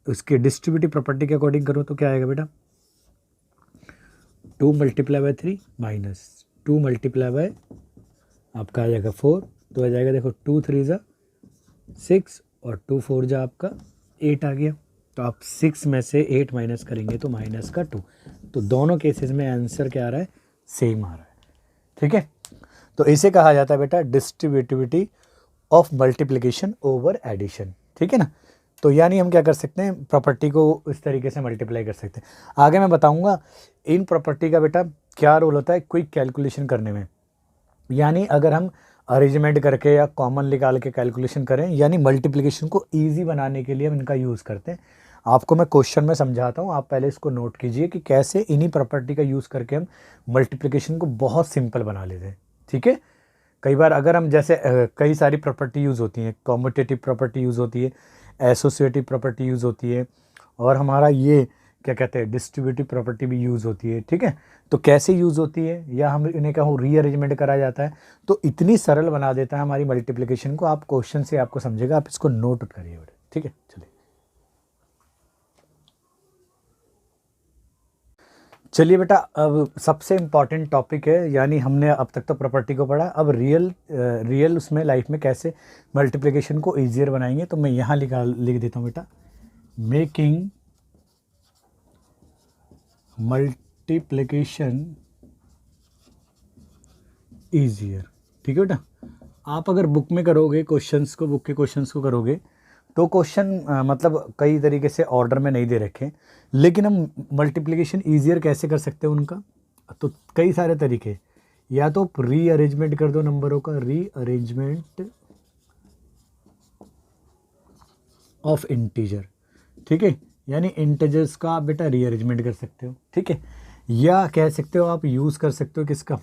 उसके डिस्ट्रीब्यूटिव प्रॉपर्टी के अकॉर्डिंग करूँ तो क्या आएगा बेटा, 2 × 3 - 2 × आपका आ जाएगा 4, तो आ जाएगा देखो 2 3 ज़ा 6 और 2 4 ज़ा आपका 8 आ गया। तो आप 6 में से 8 माइनस करेंगे तो -2। तो दोनों केसेस में आंसर क्या आ रहा है, सेम आ रहा है। ठीक है, तो इसे कहा जाता है बेटा distributivity of multiplication over addition. ठीक है ना, तो यानी हम क्या कर सकते हैं, प्रॉपर्टी को इस तरीके से मल्टीप्लाई कर सकते हैं। आगे मैं बताऊंगा इन प्रॉपर्टी का बेटा क्या रोल होता है क्विक कैलकुलेशन करने में। यानी अगर हम अरेंजमेंट करके या कॉमन निकाल के कैलकुलेशन करें, यानी मल्टीप्लिकेशन को ईजी बनाने के लिए हम इनका यूज़ करते हैं। आपको मैं क्वेश्चन में समझाता हूँ, आप पहले इसको नोट कीजिए कि कैसे इन्हीं प्रॉपर्टी का यूज़ करके हम मल्टीप्लिकेशन को बहुत सिंपल बना लेते हैं। ठीक है, कई बार अगर हम जैसे कई सारी प्रॉपर्टी यूज़ होती हैं, कॉम्यूटेटिव प्रॉपर्टी यूज़ होती है, एसोसिएटिव प्रॉपर्टी यूज़ होती है, और हमारा ये क्या कहते हैं डिस्ट्रीब्यूटिव प्रॉपर्टी भी यूज़ होती है। ठीक है, तो कैसे यूज़ होती है, या हम इन्हें कहूँ रीअरेंजमेंट करा जाता है, तो इतनी सरल बना देता है हमारी मल्टीप्लिकेशन को। आप क्वेश्चन से आपको समझेगा, आप इसको नोट करिए बेटा। ठीक है, चलिए बेटा, अब सबसे इम्पॉर्टेंट टॉपिक है, यानी हमने अब तक तो प्रॉपर्टी को पढ़ा, अब रियल उसमें लाइफ में कैसे मल्टीप्लिकेशन को ईजियर बनाएंगे। तो मैं यहाँ लिख देता हूँ बेटा, मेकिंग मल्टीप्लिकेशन ईजियर। ठीक है बेटा, आप अगर बुक में करोगे क्वेश्चंस को, बुक के क्वेश्चंस को करोगे तो क्वेश्चन मतलब कई तरीके से ऑर्डर में नहीं दे रखे, लेकिन हम मल्टीप्लिकेशन ईजियर कैसे कर सकते हैं उनका, तो कई सारे तरीके, या तो रीअरेंजमेंट कर दो नंबरों का, रीअरेंजमेंट ऑफ इंटीजर। ठीक है, यानी इंटीजर्स का आप बेटा रीअरेंजमेंट कर सकते हो। ठीक है, या कह सकते हो आप यूज़ कर सकते हो किसका,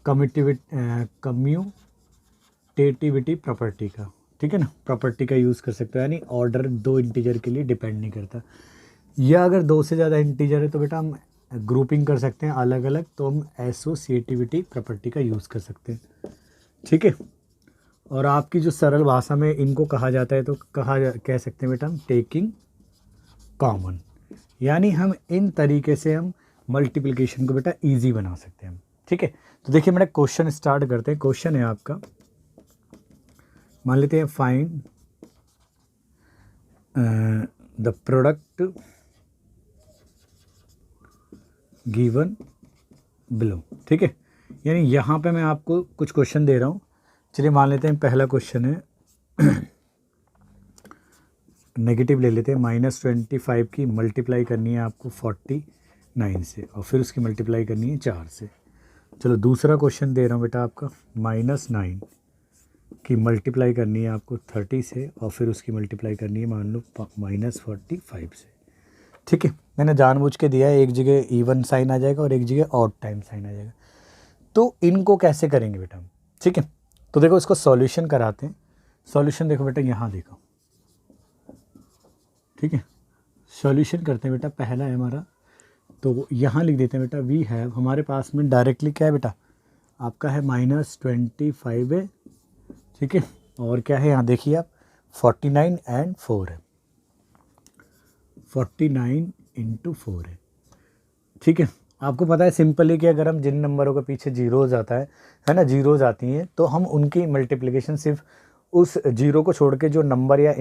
कम्यूटेटिविटी प्रॉपर्टी का। ठीक है ना, प्रॉपर्टी का यूज़ कर सकते हो, यानी ऑर्डर 2 इंटीजर के लिए डिपेंड नहीं करता। या अगर 2 से ज़्यादा इंटीजर है तो बेटा हम ग्रुपिंग कर सकते हैं अलग अलग, तो हम एसोसिएटिविटी प्रॉपर्टी का यूज़ कर सकते हैं। ठीक है, और आपकी जो सरल भाषा में इनको कहा जाता है तो कह सकते हैं बेटा हम टेकिंग कॉमन, यानी हम इन तरीके से हम मल्टीप्लिकेशन को बेटा ईजी बना सकते हैं। ठीक है, तो देखिए मेरा क्वेश्चन स्टार्ट करते हैं। क्वेश्चन है आपका, मान लेते हैं find the product given below. ठीक है, यानी यहाँ पे मैं आपको कुछ क्वेश्चन दे रहा हूँ। चलिए मान लेते हैं पहला क्वेश्चन है नेगेटिव ले लेते हैं, -25 की मल्टीप्लाई करनी है आपको 49 से, और फिर उसकी मल्टीप्लाई करनी है 4 से। चलो दूसरा क्वेश्चन दे रहा हूँ बेटा आपका, -9 कि मल्टीप्लाई करनी है आपको 30 से और फिर उसकी मल्टीप्लाई करनी है मान लो -45 से। ठीक है, मैंने जानबूझ के दिया है, एक जगह इवन साइन आ जाएगा और एक जगह ऑड टाइम साइन आ जाएगा। तो इनको कैसे करेंगे बेटा हम? ठीक है, तो देखो इसको सॉल्यूशन कराते हैं। सॉल्यूशन देखो बेटा, यहाँ देखो, ठीक है, सॉल्यूशन करते हैं बेटा। पहला है हमारा, तो यहाँ लिख देते हैं बेटा वी हैव, हमारे पास में डायरेक्टली क्या है बेटा आपका है -25 है। ठीक है, और क्या है यहाँ देखिए आप 49 एंड 4 है, 49 × 4 है। ठीक है, आपको पता है सिंपली कि अगर हम जिन नंबरों के पीछे जीरोज आता है ना, जीरोज आती हैं, तो हम उनकी मल्टीप्लिकेशन सिर्फ उस जीरो को छोड़ के जो नंबर या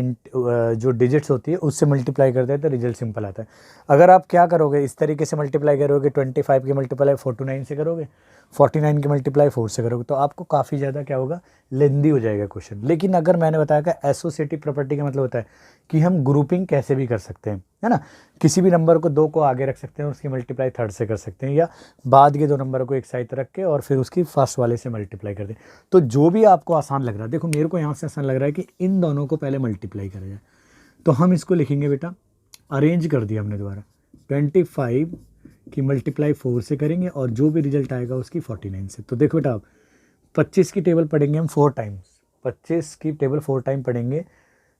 जो डिजिट्स होती है उससे मल्टीप्लाई करते हैं, तो रिजल्ट सिंपल आता है। अगर आप क्या करोगे, इस तरीके से मल्टीप्लाई करोगे, 25 की मल्टीप्लाई 49 से करोगे, 49 की मल्टीप्लाई 4 से करोगे, तो आपको काफ़ी ज़्यादा क्या होगा, लेंदी हो जाएगा क्वेश्चन। लेकिन अगर मैंने बताया कि एसोसिएटिव प्रॉपर्टी का मतलब होता है कि हम ग्रुपिंग कैसे भी कर सकते हैं, है ना, किसी भी नंबर को 2 को आगे रख सकते हैं, उसकी मल्टीप्लाई 3rd से कर सकते हैं, या बाद के 2 नंबरों को एक साइड रख के और फिर उसकी फर्स्ट वाले से मल्टीप्लाई कर दें। तो जो भी आपको आसान लग रहा है, देखो मेरे को यहाँ से आसान लग रहा है कि इन दोनों को पहले मल्टीप्लाई करा जाए, तो हम इसको लिखेंगे बेटा, अरेंज कर दिया हमने दोबारा, 25 की मल्टीप्लाई 4 से करेंगे और जो भी रिजल्ट आएगा उसकी 49 से। तो देखो बेटा, आप 25 की टेबल पढ़ेंगे हम 4 टाइम्स, 25 की टेबल 4 टाइम पढ़ेंगे,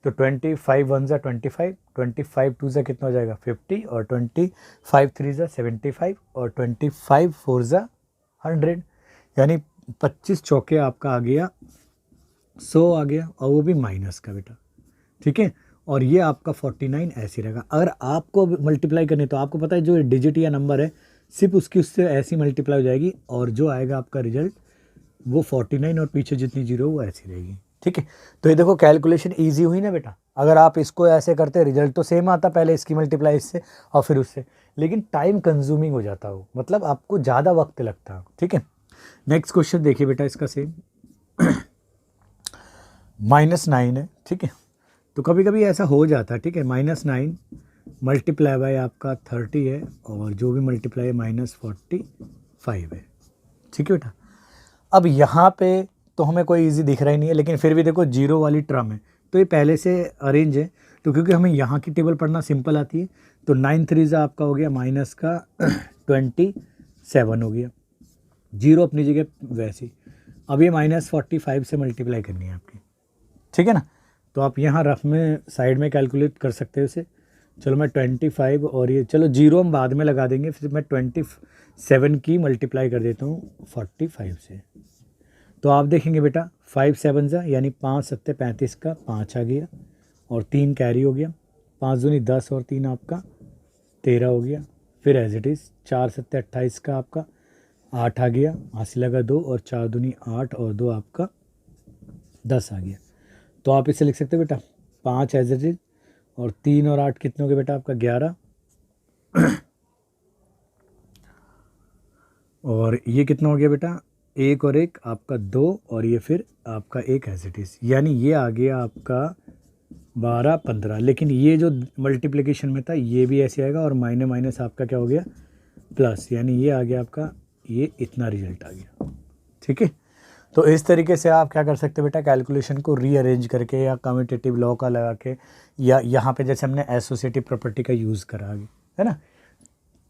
तो 25 1 ज़ा 25, 25 2 ज़ा कितना हो जाएगा 50, और 25 3 ज़ा 75, और 25 4 ज़ा 100, यानी 25 चौके आपका आ गया 100 आ गया, और वो भी माइनस का बेटा। ठीक है, और ये आपका 49 ऐसे रहेगा। अगर आपको मल्टीप्लाई करनी तो आपको पता है जो डिजिट या नंबर है सिर्फ उसकी उससे ऐसी मल्टीप्लाई हो जाएगी, और जो आएगा आपका रिजल्ट वो 49 और पीछे जितनी जीरो वो ऐसी रहेगी। ठीक है, तो ये देखो कैलकुलेशन इजी हुई ना बेटा। अगर आप इसको ऐसे करते रिजल्ट तो सेम आता, पहले इसकी मल्टीप्लाई इससे और फिर उससे, लेकिन टाइम कंज्यूमिंग हो जाता हो, मतलब आपको ज़्यादा वक्त लगता। ठीक है, नेक्स्ट क्वेश्चन देखिए बेटा, इसका सेम -9 है। ठीक है, तो कभी कभी ऐसा हो जाता है। ठीक है, -9 मल्टीप्लाई बाय आपका 30 है, और जो भी मल्टीप्लाई है -45 है। ठीक है बेटा, अब यहाँ पे तो हमें कोई इजी दिख रहा ही नहीं है, लेकिन फिर भी देखो जीरो वाली टर्म है, तो ये पहले से अरेंज है, तो क्योंकि हमें यहाँ की टेबल पढ़ना सिंपल आती है, तो 9 3 आपका हो गया माइनस का 27 हो गया, जीरो अपनी जगह वैसी। अब ये -45 से मल्टीप्लाई करनी है आपकी। ठीक है ना, तो आप यहाँ रफ में साइड में कैलकुलेट कर सकते हो इसे। चलो मैं 25 और ये, चलो जीरो हम बाद में लगा देंगे, फिर मैं 27 की मल्टीप्लाई कर देता हूँ 45 से। तो आप देखेंगे बेटा 5 7 ज़ा यानी 5 7 35 का 5 आ गया, और 3 कैरी हो गया, 5 दूनी 10 और 3 आपका 13 हो गया। फिर एज इट इज़ 4 7 28 का आपका 8 आ गया, हासिल लगा 2, और 4 दूनी 8 और 2 आपका 10 आ गया। तो आप इसे लिख सकते हो बेटा 5 एज इट इज़, और 3 और 8 कितने हो गए बेटा आपका 11, और ये कितना हो गया बेटा 1 और 1 आपका 2, और ये फिर आपका 1 एज इट इज़, यानी ये आ गया आपका 12 15। लेकिन ये जो मल्टीप्लिकेशन में था ये भी ऐसे आएगा, और माइनस माइनस आपका क्या हो गया प्लस, यानी ये आ गया आपका, ये इतना रिजल्ट आ गया। ठीक है, तो इस तरीके से आप क्या कर सकते हो बेटा, कैलकुलेशन को रीअरेंज करके या कम्यूटेटिव लॉ का लगा के, या यहाँ पे जैसे हमने एसोसिएटिव प्रॉपर्टी का यूज़ करा आगे, है ना,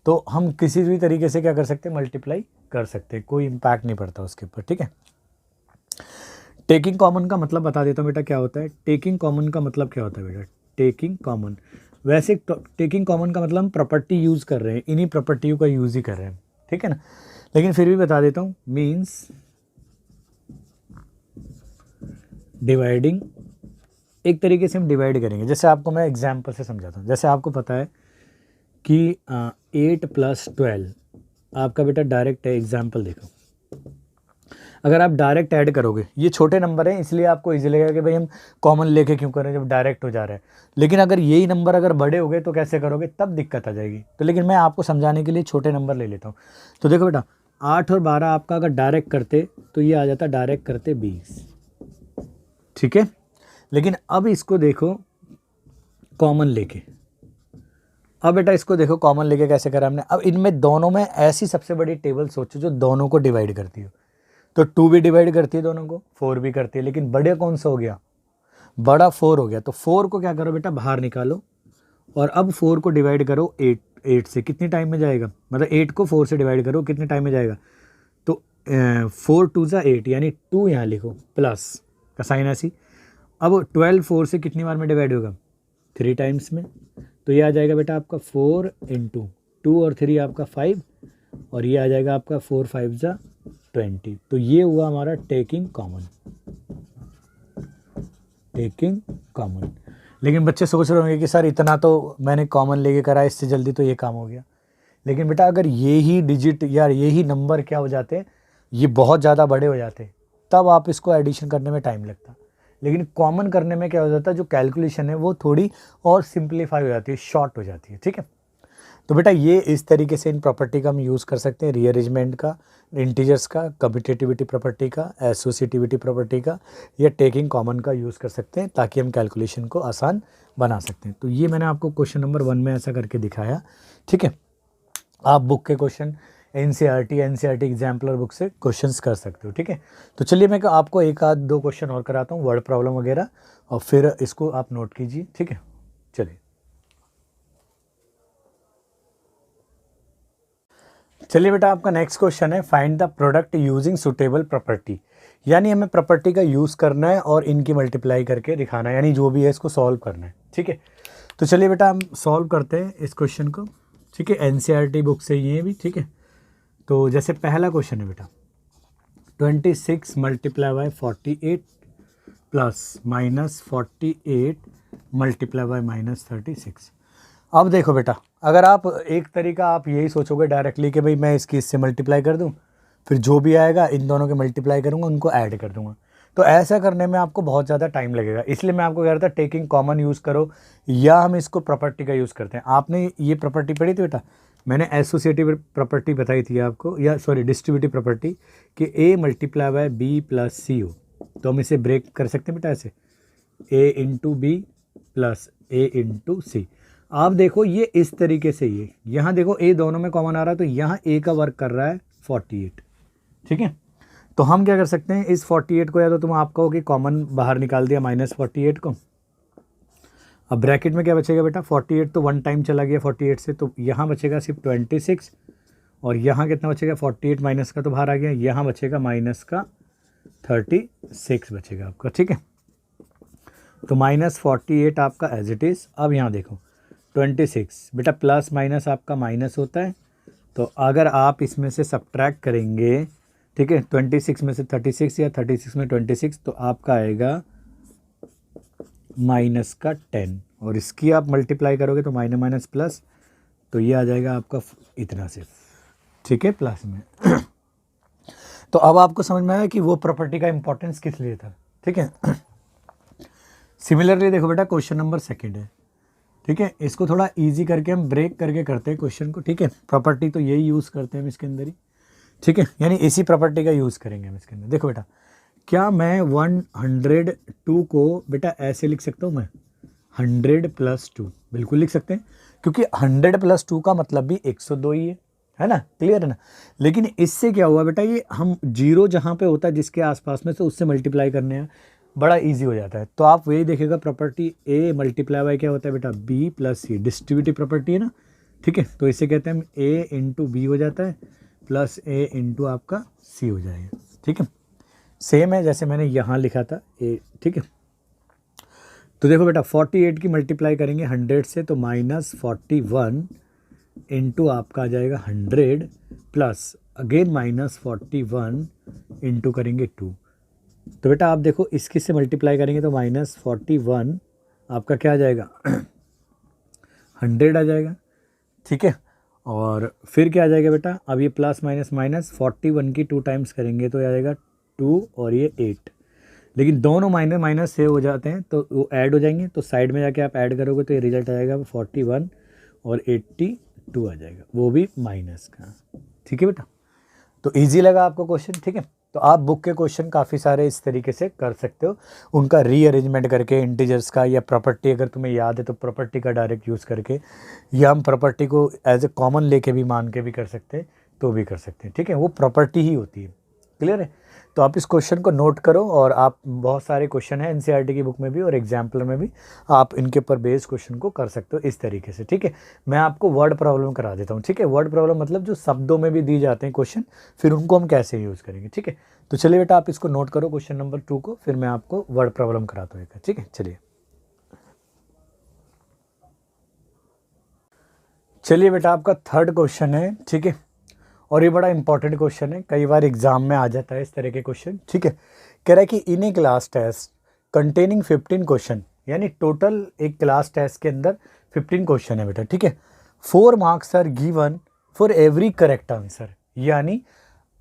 तो हम किसी भी तरीके से क्या कर सकते हैं, मल्टीप्लाई कर सकते हैं, कोई इम्पैक्ट नहीं पड़ता उसके ऊपर। ठीक है, टेकिंग कॉमन का मतलब बता देता हूँ बेटा क्या होता है। टेकिंग कॉमन का मतलब क्या होता है बेटा, टेकिंग कॉमन, वैसे टेकिंग कॉमन का मतलब हम प्रॉपर्टी यूज़ कर रहे हैं, इन्हीं प्रॉपर्टियों का यूज़ ही कर रहे हैं। ठीक है ना, लेकिन फिर भी बता देता हूँ, मीन्स डिवाइडिंग, एक तरीके से हम डिवाइड करेंगे। जैसे आपको मैं एग्जांपल से समझाता हूँ। जैसे आपको पता है कि 8 + 12 आपका बेटा डायरेक्ट है। एग्जांपल देखो, अगर आप डायरेक्ट ऐड करोगे, ये छोटे नंबर हैं इसलिए आपको इजी लगेगा कि भाई हम कॉमन लेके क्यों करें जब डायरेक्ट हो जा रहा है। लेकिन अगर यही नंबर अगर बड़े हो गए तो कैसे करोगे, तब दिक्कत आ जाएगी। तो लेकिन मैं आपको समझाने के लिए छोटे नंबर ले लेता हूँ। तो देखो बेटा 8 और 12 आपका अगर डायरेक्ट करते तो ये आ जाता डायरेक्ट करते 20। ठीक है, लेकिन अब इसको देखो कॉमन लेके, अब बेटा इसको देखो कॉमन लेके कैसे करा हमने। अब इनमें दोनों में ऐसी सबसे बड़ी टेबल सोचो जो दोनों को डिवाइड करती हो। तो 2 भी डिवाइड करती है दोनों को, 4 भी करती है, लेकिन बड़े कौन सा हो गया, बड़ा 4 हो गया। तो 4 को क्या करो बेटा, बाहर निकालो और अब 4 को डिवाइड करो 8 से, कितने टाइम में जाएगा, मतलब 8 को 4 से डिवाइड करो कितने टाइम में जाएगा, तो 4 2 ज़ा 8 यानी 2 यहाँ लिखो प्लस का साइन ऐसी। अब 12 4 से कितनी बार में डिवाइड होगा, 3 टाइम्स में, तो ये आ जाएगा बेटा आपका 4 इंटू 2 और 3 आपका 5 और ये आ जाएगा आपका 4 5 ज़ा 20। तो ये हुआ हमारा टेकिंग कॉमन, टेकिंग कॉमन। लेकिन बच्चे सोच रहे होंगे कि सर इतना तो मैंने कॉमन लेके करा, इससे जल्दी तो ये काम हो गया। लेकिन बेटा अगर ये ही डिजिट या ये ही नंबर क्या हो जाते, ये बहुत ज़्यादा बड़े हो जाते, तब आप इसको एडिशन करने में टाइम लगता। लेकिन कॉमन करने में क्या हो जाता है, जो कैलकुलेशन है वो थोड़ी और सिंप्लीफाई हो जाती है, शॉर्ट हो जाती है। ठीक है, तो बेटा ये इस तरीके से इन प्रॉपर्टी का हम यूज़ कर सकते हैं, रीअरेंजमेंट का, इंटीजर्स का, कम्यूटेटिविटी प्रॉपर्टी का, एसोसिएटिविटी प्रॉपर्टी का, या टेकिंग कॉमन का यूज़ कर सकते हैं ताकि हम कैलकुलेशन को आसान बना सकते हैं। तो ये मैंने आपको क्वेश्चन नंबर 1 में ऐसा करके दिखाया। ठीक है, आप बुक के क्वेश्चन एनसीईआरटी एग्जाम्पलर बुक से क्वेश्चंस कर सकते हो। ठीक है, तो चलिए मैं आपको एक आध दो क्वेश्चन और कराता हूँ, वर्ड प्रॉब्लम वगैरह, और फिर इसको आप नोट कीजिए। ठीक है, चलिए बेटा आपका नेक्स्ट क्वेश्चन है, find the product using suitable property. यानी हमें प्रॉपर्टी का यूज़ करना है और इनकी मल्टीप्लाई करके दिखाना है, यानी जो भी है इसको सॉल्व करना है। ठीक है, तो चलिए बेटा हम सॉल्व करते हैं इस क्वेश्चन को। ठीक है, एनसीईआरटी बुक से ये भी। ठीक है, तो जैसे पहला क्वेश्चन है बेटा 26 multiply by 48 plus minus 48 multiply by minus 36। अब देखो बेटा, अगर आप एक तरीका आप यही सोचोगे डायरेक्टली कि भाई मैं इसकी इससे मल्टीप्लाई कर दूं, फिर जो भी आएगा इन दोनों के मल्टीप्लाई करूंगा, उनको ऐड कर दूंगा, तो ऐसा करने में आपको बहुत ज़्यादा टाइम लगेगा। इसलिए मैं आपको कह रहा था टेकिंग कॉमन यूज़ करो, या हम इसको प्रॉपर्टी का यूज़ करते हैं। आपने ये प्रॉपर्टी पढ़ी थी बेटा, मैंने एसोसिएटिव प्रॉपर्टी बताई थी आपको, या सॉरी डिस्ट्रीब्यूटिव प्रॉपर्टी, कि A multiply by B plus सी हो, तो हम इसे ब्रेक कर सकते हैं बेटा ऐसे, ए इंटू बी प्लस ए इंटू सी। आप देखो ये इस तरीके से, ये यहाँ देखो ए दोनों में कॉमन आ रहा है, तो यहाँ ए का वर्क कर रहा है 48। ठीक है, तो हम क्या कर सकते हैं, इस 48 को, या तो तुम आप कहो कि कॉमन बाहर निकाल दिया -48 को, अब ब्रैकेट में क्या बचेगा बेटा, 48 तो 1 टाइम चला गया 48 से, तो यहाँ बचेगा सिर्फ 26, और यहाँ कितना बचेगा, 48 माइनस का तो बाहर आ गया, यहाँ बचेगा माइनस का 36 बचेगा आपका। ठीक है, तो -48 आपका एज इट इज़। अब यहाँ देखो 26 बेटा, प्लस माइनस आपका माइनस होता है, तो अगर आप इसमें से सब्ट्रैक्ट करेंगे, ठीक है, 26 में से 36 या 36 में 26, तो आपका आएगा माइनस का 10, और इसकी आप मल्टीप्लाई करोगे तो माइनस माइनस प्लस, तो ये आ जाएगा आपका इतना सिर्फ। ठीक है, प्लस में तो अब आपको समझ में आया कि वो प्रॉपर्टी का इंपॉर्टेंस किस लिए था। ठीक है, सिमिलरली देखो बेटा क्वेश्चन नंबर 2 है। ठीक है, इसको थोड़ा इजी करके हम ब्रेक करके करते हैं क्वेश्चन को। ठीक है, प्रॉपर्टी तो यही यूज़ करते हैं हम इसके अंदर ही। ठीक है, यानी इसी प्रॉपर्टी का यूज़ करेंगे हम इसके अंदर। देखो बेटा, क्या मैं 102 को बेटा ऐसे लिख सकता हूँ, मैं 100 + 2 बिल्कुल लिख सकते हैं, क्योंकि 100 + 2 का मतलब भी 102 ही है ना, क्लियर है ना। लेकिन इससे क्या हुआ बेटा, ये हम जीरो जहाँ पे होता है जिसके आसपास में, तो उससे मल्टीप्लाई करने हैं, बड़ा इजी हो जाता है। तो आप वही देखिएगा, प्रॉपर्टी ए मल्टीप्लाई बाय क्या होता है बेटा, बी प्लस सी, डिस्ट्रीब्यूटिव प्रॉपर्टी है ना। ठीक है, तो इसे कहते हैं ए इंटू बी हो जाता है, प्लस ए इंटू आपका सी हो जाएगा। ठीक है, सेम है जैसे मैंने यहाँ लिखा था ए। ठीक है, तो देखो बेटा 48 की मल्टीप्लाई करेंगे 100 से, तो -41 इंटू आपका आ जाएगा 100 प्लस अगेन -41 इंटू करेंगे 2। तो बेटा आप देखो इसके से मल्टीप्लाई करेंगे तो -41 आपका क्या आ जाएगा 100 आ जाएगा। ठीक है, और फिर क्या आ जाएगा बेटा, अब ये प्लस माइनस माइनस 41 की 2 टाइम्स करेंगे तो आ जाएगा 2 और ये 8, लेकिन दोनों माइनस माइनस सेव हो जाते हैं तो वो ऐड हो जाएंगे, तो साइड में जाके आप ऐड करोगे तो ये रिजल्ट आ जाएगा 41 और 82 आ जाएगा, वो भी माइनस का। ठीक है बेटा, तो इजी लगा आपको क्वेश्चन। ठीक है, तो आप बुक के क्वेश्चन काफ़ी सारे इस तरीके से कर सकते हो, उनका रीअरेंजमेंट करके, इंटीजर्स का, या प्रॉपर्टी अगर तुम्हें याद है तो प्रॉपर्टी का डायरेक्ट यूज़ करके, या हम प्रॉपर्टी को एज ए कॉमन लेके भी मान के भी कर सकते हैं, तो भी कर सकते हैं। ठीक है, वो प्रॉपर्टी ही होती है, क्लियर है। तो आप इस क्वेश्चन को नोट करो, और आप बहुत सारे क्वेश्चन हैं एनसीईआरटी की बुक में भी और एग्जाम्पलर में भी, आप इनके ऊपर बेस्ड क्वेश्चन को कर सकते हो इस तरीके से, ठीक है। मैं आपको वर्ड प्रॉब्लम करा देता हूँ, ठीक है। वर्ड प्रॉब्लम मतलब जो शब्दों में भी दी जाते हैं क्वेश्चन, फिर उनको हम कैसे यूज़ करेंगे, ठीक है। तो चलिए बेटा आप इसको नोट करो क्वेश्चन नंबर 2 को, फिर मैं आपको वर्ड प्रॉब्लम कराता हूँ, ठीक है। चलिए बेटा आपका थर्ड क्वेश्चन है, ठीक है। और ये बड़ा इंपॉर्टेंट क्वेश्चन है, कई बार एग्जाम में आ जाता है इस तरह के क्वेश्चन, ठीक है। कह रहा है कि in a class test containing 15 question, यानी टोटल एक क्लास टेस्ट के अंदर 15 क्वेश्चन है बेटा, ठीक है। 4 marks are given for every correct answer, यानी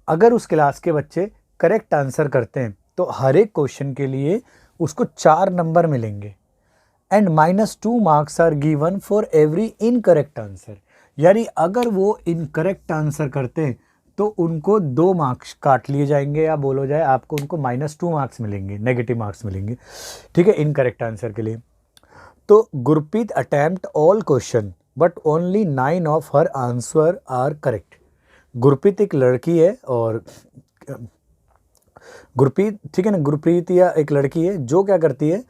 अगर उस क्लास के बच्चे करेक्ट आंसर करते हैं तो हर एक क्वेश्चन के लिए उसको 4 नंबर मिलेंगे। And -2 marks are given for every incorrect answer, यानी अगर वो इनकरेक्ट आंसर करते हैं तो उनको 2 मार्क्स काट लिए जाएंगे, या बोलो जाए आपको उनको -2 मार्क्स मिलेंगे, नेगेटिव मार्क्स मिलेंगे, ठीक है, इनकरेक्ट आंसर के लिए। तो Gurpreet attempt all question but only 9 of her answer are correct. Gurpreet एक लड़की है, और गुरप्रीत, ठीक है ना, गुरप्रीत या एक लड़की है जो क्या करती है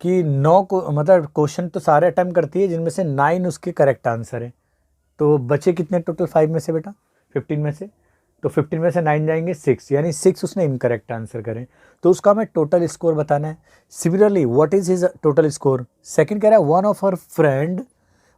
कि 9 को मतलब क्वेश्चन तो सारे अटेम्प्ट करती है, जिनमें से 9 उसके करेक्ट आंसर है। तो बचे कितने टोटल 5 में से बेटा, 15 में से, तो 15 में से 9 जाएंगे 6, यानी 6 उसने इनकरेक्ट आंसर करें, तो उसका हमें टोटल स्कोर बताना है। Similarly what is his total score, second कह रहा है वन ऑफ हर फ्रेंड,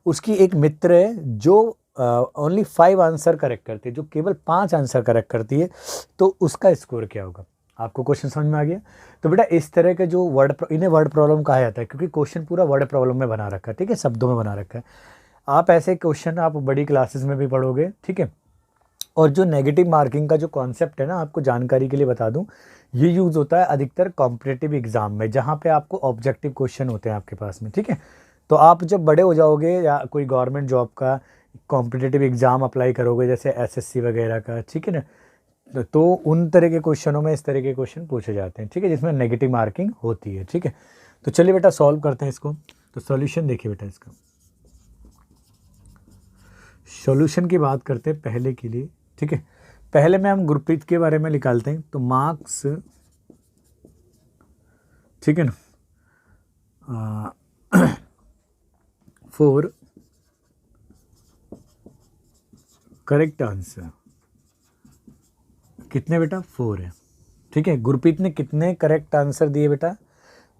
उसकी एक मित्र है जो ओनली 5 आंसर करेक्ट करती है, जो केवल 5 आंसर करेक्ट करती है, तो उसका स्कोर क्या होगा। आपको क्वेश्चन समझ में आ गया। तो बेटा इस तरह के जो इन्हें वर्ड प्रॉब्लम कहा जाता है, क्योंकि क्वेश्चन पूरा वर्ड प्रॉब्लम में बना रखा है, ठीक है, शब्दों में बना रखा है। आप ऐसे क्वेश्चन आप बड़ी क्लासेस में भी पढ़ोगे, ठीक है। और जो नेगेटिव मार्किंग का जो कॉन्सेप्ट है ना, आपको जानकारी के लिए बता दूं, ये यूज़ होता है अधिकतर कॉम्पिटिटिव एग्जाम में, जहाँ पे आपको ऑब्जेक्टिव क्वेश्चन होते हैं आपके पास में, ठीक है। तो आप जब बड़े हो जाओगे या कोई गवर्नमेंट जॉब का कॉम्पिटिटिव एग्ज़ाम अप्लाई करोगे, जैसे एसएससी वगैरह का, ठीक है ना, तो उन तरह के क्वेश्चनों में इस तरह के क्वेश्चन पूछे जाते हैं, ठीक है, जिसमें नेगेटिव मार्किंग होती है, ठीक है। तो चलिए बेटा सॉल्व करते हैं इसको। तो सॉल्यूशन देखिए बेटा, इसका सॉल्यूशन की बात करते हैं पहले के लिए, ठीक है। पहले में हम गुरप्रीत के बारे में निकालते हैं, तो मार्क्स, ठीक है ना, 4 करेक्ट आंसर कितने बेटा, 4 है, ठीक है। गुरप्रीत ने कितने करेक्ट आंसर दिए बेटा,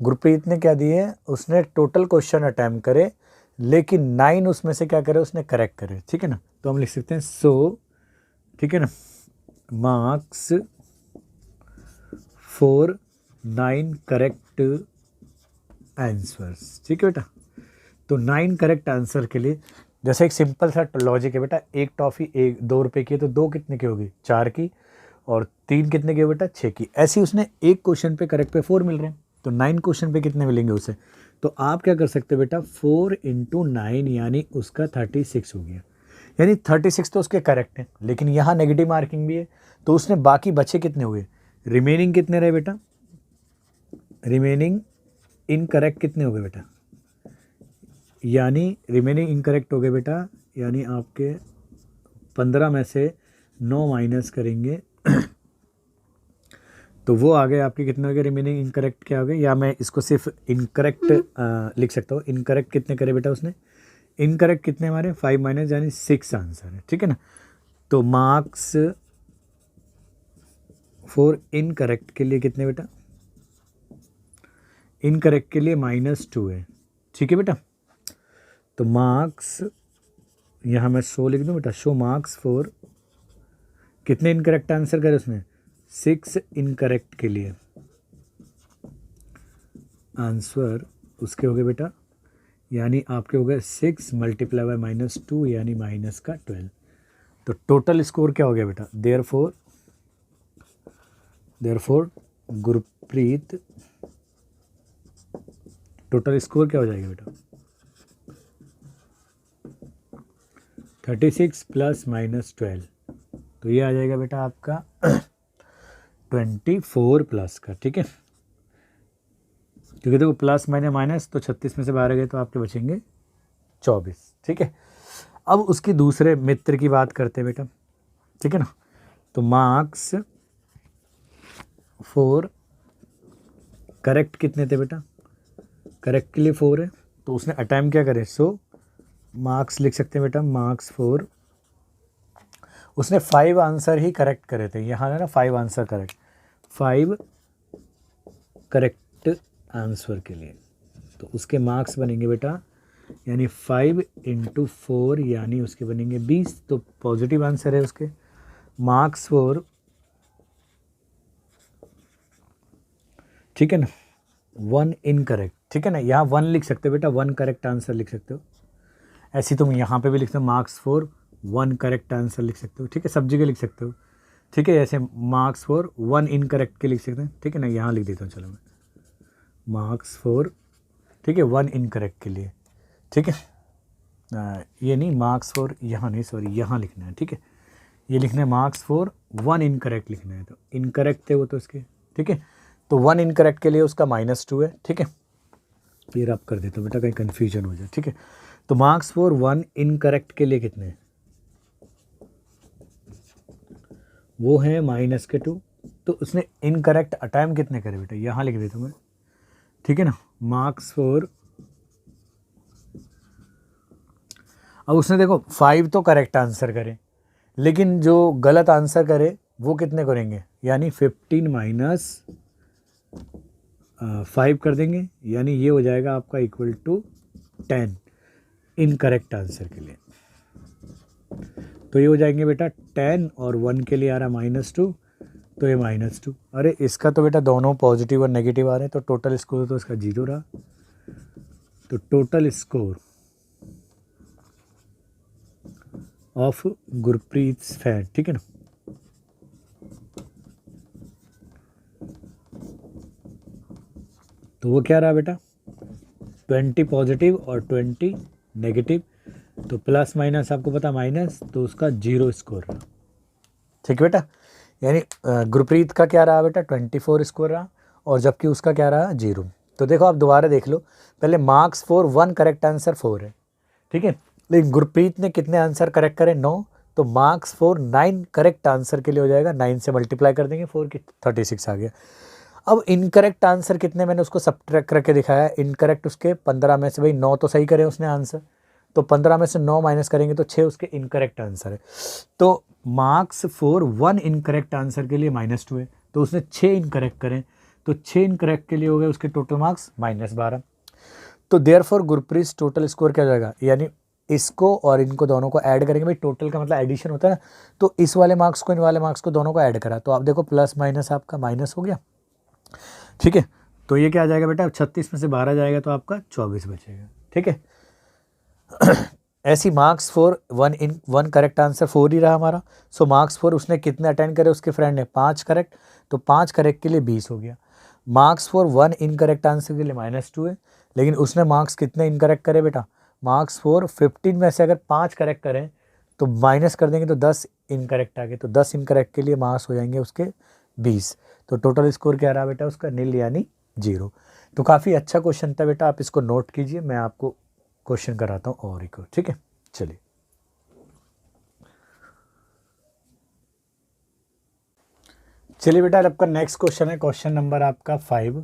गुरप्रीत ने क्या दिए, उसने टोटल क्वेश्चन अटैम्प्ट करे, लेकिन 9 उसमें से क्या करे, उसने करेक्ट करे, ठीक है ना। तो हम लिख सकते हैं सो, ठीक है ना, मार्क्स 4 9 करेक्ट आंसर्स, ठीक है बेटा। तो 9 करेक्ट आंसर के लिए जैसे एक सिंपल सा लॉजिक है बेटा, एक टॉफ़ी 2 रुपये की है, तो 2 कितने की होगी, 4 की, और 3 कितने की हो बेटा, 6 की। ऐसे ही उसने एक क्वेश्चन पे करेक्ट पे 4 मिल रहे हैं, तो 9 क्वेश्चन पे कितने मिलेंगे उसे। तो आप क्या कर सकते हो बेटा, 4 × 9 यानी उसका 36 हो गया, यानी 36 तो उसके करेक्ट हैं, लेकिन यहाँ नेगेटिव मार्किंग भी है, तो उसने बाकी बचे कितने हुए, रिमेनिंग कितने रहे बेटा, रिमेनिंग इनकरेक्ट कितने हो गए बेटा, यानी रिमेनिंग इनकरेक्ट हो गए बेटा, यानी आपके 15 में से 9 माइनस करेंगे तो वो आ गए आपके कितने हो गए, रिमेनिंग इनकरेक्ट क्या हो गए, या मैं इसको सिर्फ इनकरेक्ट लिख सकता हूँ। इनकरेक्ट कितने करे बेटा उसने, इनकरेक्ट कितने हमारे 5 माइनस यानी 6 आंसर है, ठीक है ना। तो मार्क्स 4 इनकरेक्ट के लिए कितने बेटा, इनकरेक्ट के लिए -2 है, ठीक है बेटा। तो मार्क्स यहाँ मैं 100 लिख दूँ बेटा, शो मार्क्स 4 कितने इनकरेक्ट आंसर करे उसमें, 6 इनकरेक्ट के लिए आंसर उसके हो गए बेटा, यानी आपके हो गए 6 × -2 यानी -12। तो टोटल स्कोर क्या हो गया बेटा, देयरफॉर गुरप्रीत टोटल स्कोर क्या हो जाएगा बेटा, 36 + -12, तो ये आ जाएगा बेटा आपका 24+ का, ठीक है। क्योंकि देखो प्लस माइनस माइनस, तो 36 में से 12 गए तो आपके बचेंगे 24, ठीक है। अब उसकी दूसरे मित्र की बात करते हैं बेटा, ठीक है ना। तो मार्क्स 4, करेक्ट कितने थे बेटा, करेक्ट के लिए 4 है, तो उसने अटेम्प्ट क्या करे, सो मार्क्स लिख सकते हैं बेटा, मार्क्स 4। उसने 5 आंसर ही करेक्ट करे थे, यहाँ है ना 5 आंसर करेक्ट, 5 करेक्ट आंसर के लिए, तो उसके मार्क्स बनेंगे बेटा, यानी 5 × 4 यानी उसके बनेंगे 20, तो पॉजिटिव आंसर है उसके। मार्क्स 4, ठीक है ना, 1 इनकरेक्ट, ठीक है ना, यहाँ 1 लिख सकते हो बेटा, 1 करेक्ट आंसर लिख सकते हो। ऐसे तुम यहाँ पे भी लिख सकते हो, मार्क्स 4 1 करेक्ट आंसर लिख सकते हो, ठीक है, सब जगह लिख सकते हो, ठीक है। ऐसे मार्क्स 4 1 इनकरेक्ट के लिख सकते हैं, ठीक है ना, यहाँ लिख देता हूँ, चलो मैं मार्क्स 4, ठीक है, 1 इनकरेक्ट के लिए, ठीक है। ये नहीं, मार्क्स 4 यहाँ नहीं, सॉरी यहाँ लिखना है, ठीक है, ये लिखना है मार्क्स 4 1 इनकरेक्ट लिखना है, तो इनकरेक्ट थे वो तो इसके, ठीक है, तो 1 इनकरेक्ट के लिए उसका -2 है, ठीक है। ये रब कर देता हूँ बेटा, कहीं कन्फ्यूजन हो जाए, ठीक है। तो मार्क्स 4 1 इनकरेक्ट के लिए कितने हैं, वो है -2, तो उसने इनकरेक्ट अटेम्प्ट कितने करे बेटा, यहाँ लिख देता हूँ मैं, ठीक है ना, मार्क्स 4, अब उसने देखो 5 तो करेक्ट आंसर करे, लेकिन जो गलत आंसर करे वो कितने करेंगे, यानी 15 - 5 कर देंगे, यानी ये हो जाएगा आपका इक्वल टू 10 इनकरेक्ट आंसर के लिए। तो ये हो जाएंगे बेटा 10 और 1 के लिए आ रहा -2, तो ये -2, अरे इसका तो बेटा दोनों पॉजिटिव और नेगेटिव आ रहे हैं, तो टोटल स्कोर तो इसका 0 रहा, तो total score of Gurpreet fan, ठीक है ना, तो वो क्या रहा बेटा 20 पॉजिटिव और 20 नेगेटिव, तो प्लस माइनस आपको पता माइनस, तो उसका 0 स्कोर रहा, ठीक है बेटा। यानी गुरप्रीत का क्या रहा बेटा 24 स्कोर रहा, और जबकि उसका क्या रहा 0। तो देखो आप दोबारा देख लो, पहले मार्क्स 4 1 करेक्ट आंसर 4 है, ठीक है, लेकिन गुरप्रीत ने कितने आंसर करेक्ट करे 9, तो मार्क्स 4 9 करेक्ट आंसर के लिए हो जाएगा, 9 से मल्टीप्लाई कर देंगे 4 की 36 आ गया। अब इनकरेक्ट आंसर कितने मैंने उसको सब्ट्रैक्ट करके दिखाया, इनकरेक्ट उसके 15 में से, भाई 9 तो सही करे उसने आंसर, तो 15 में से 9 माइनस करेंगे तो 6 उसके इनकरेक्ट आंसर है। तो मार्क्स 4 1 इनकरेक्ट आंसर के लिए -2 है, तो उसने 6 इनकरेक्ट करें, तो 6 इनकरेक्ट के लिए हो गए उसके टोटल मार्क्स -12। तो देयरफॉर गुरप्रीत टोटल स्कोर क्या हो जाएगा, यानी इसको और इनको दोनों को ऐड करेंगे, भाई टोटल का मतलब एडिशन होता है ना, तो इस वाले मार्क्स को इन वाले मार्क्स को दोनों को ऐड करा, तो आप देखो प्लस माइनस आपका माइनस हो गया, ठीक है। तो ये क्या आ जाएगा बेटा 36 में से 12 जाएगा तो आपका 24 बचेगा, ठीक है। ऐसी मार्क्स 4 1 करेक्ट आंसर 4 ही रहा हमारा। सो मार्क्स 4 उसने कितने अटेंड करे, उसके फ्रेंड ने 5 करेक्ट, तो 5 करेक्ट के लिए 20 हो गया। मार्क्स 4 1 इनकरेक्ट आंसर के लिए -2 है, लेकिन उसने मार्क्स कितने इनकरेक्ट करे बेटा, मार्क्स 4 15 में से अगर 5 करेक्ट करें तो माइनस कर देंगे तो 10 इनकरेक्ट आ गए, तो 10 इनकरेक्ट के लिए मार्क्स हो जाएंगे उसके 20। तो टोटल स्कोर क्या रहा बेटा उसका, नील यानी 0। तो काफ़ी अच्छा क्वेश्चन था बेटा, आप इसको नोट कीजिए, मैं आपको क्वेश्चन कराता हूँ और एक, ठीक है। चलिए चलिए बेटा, आपका नेक्स्ट क्वेश्चन है क्वेश्चन नंबर आपका 5,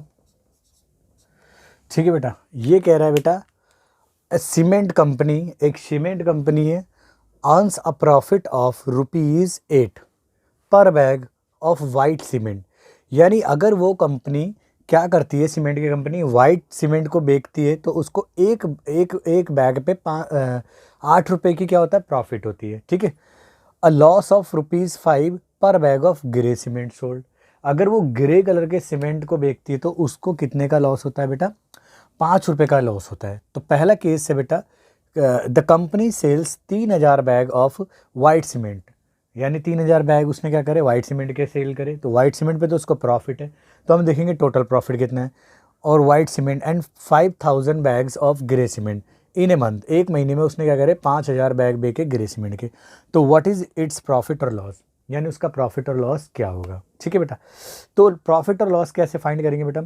ठीक है बेटा। ये कह रहा है बेटा सीमेंट कंपनी, एक सीमेंट कंपनी है, अर्न्स अ प्रॉफिट ऑफ ₹8 पर बैग ऑफ वाइट सीमेंट। यानी अगर वो कंपनी क्या करती है, सीमेंट की कंपनी वाइट सीमेंट को बेचती है, तो उसको एक बैग पे 8 रुपये की क्या होता है प्रॉफिट होती है, ठीक है। अ लॉस ऑफ ₹5 पर bag of grey cement sold. अगर वो ग्रे कलर के सीमेंट को बेचती है तो उसको कितने का लॉस होता है बेटा, 5 रुपये का लॉस होता है। तो पहला केस है बेटा, the company sells 3000 bag of white cement, यानी 3000 बैग उसने क्या करे वाइट सीमेंट के सेल करे, तो वाइट सीमेंट पे तो उसको प्रॉफिट है, तो हम देखेंगे टोटल प्रॉफिट कितना है। और white cement and 5000 bags of grey cement in a month, एक महीने में उसने क्या करे 5000 बैग बेचे ग्रे सीमेंट के। तो व्हाट इज़ इट्स प्रॉफिट और लॉस, यानी उसका प्रॉफिट और लॉस क्या होगा, ठीक है बेटा। तो प्रॉफिट और लॉस कैसे फाइंड करेंगे बेटा,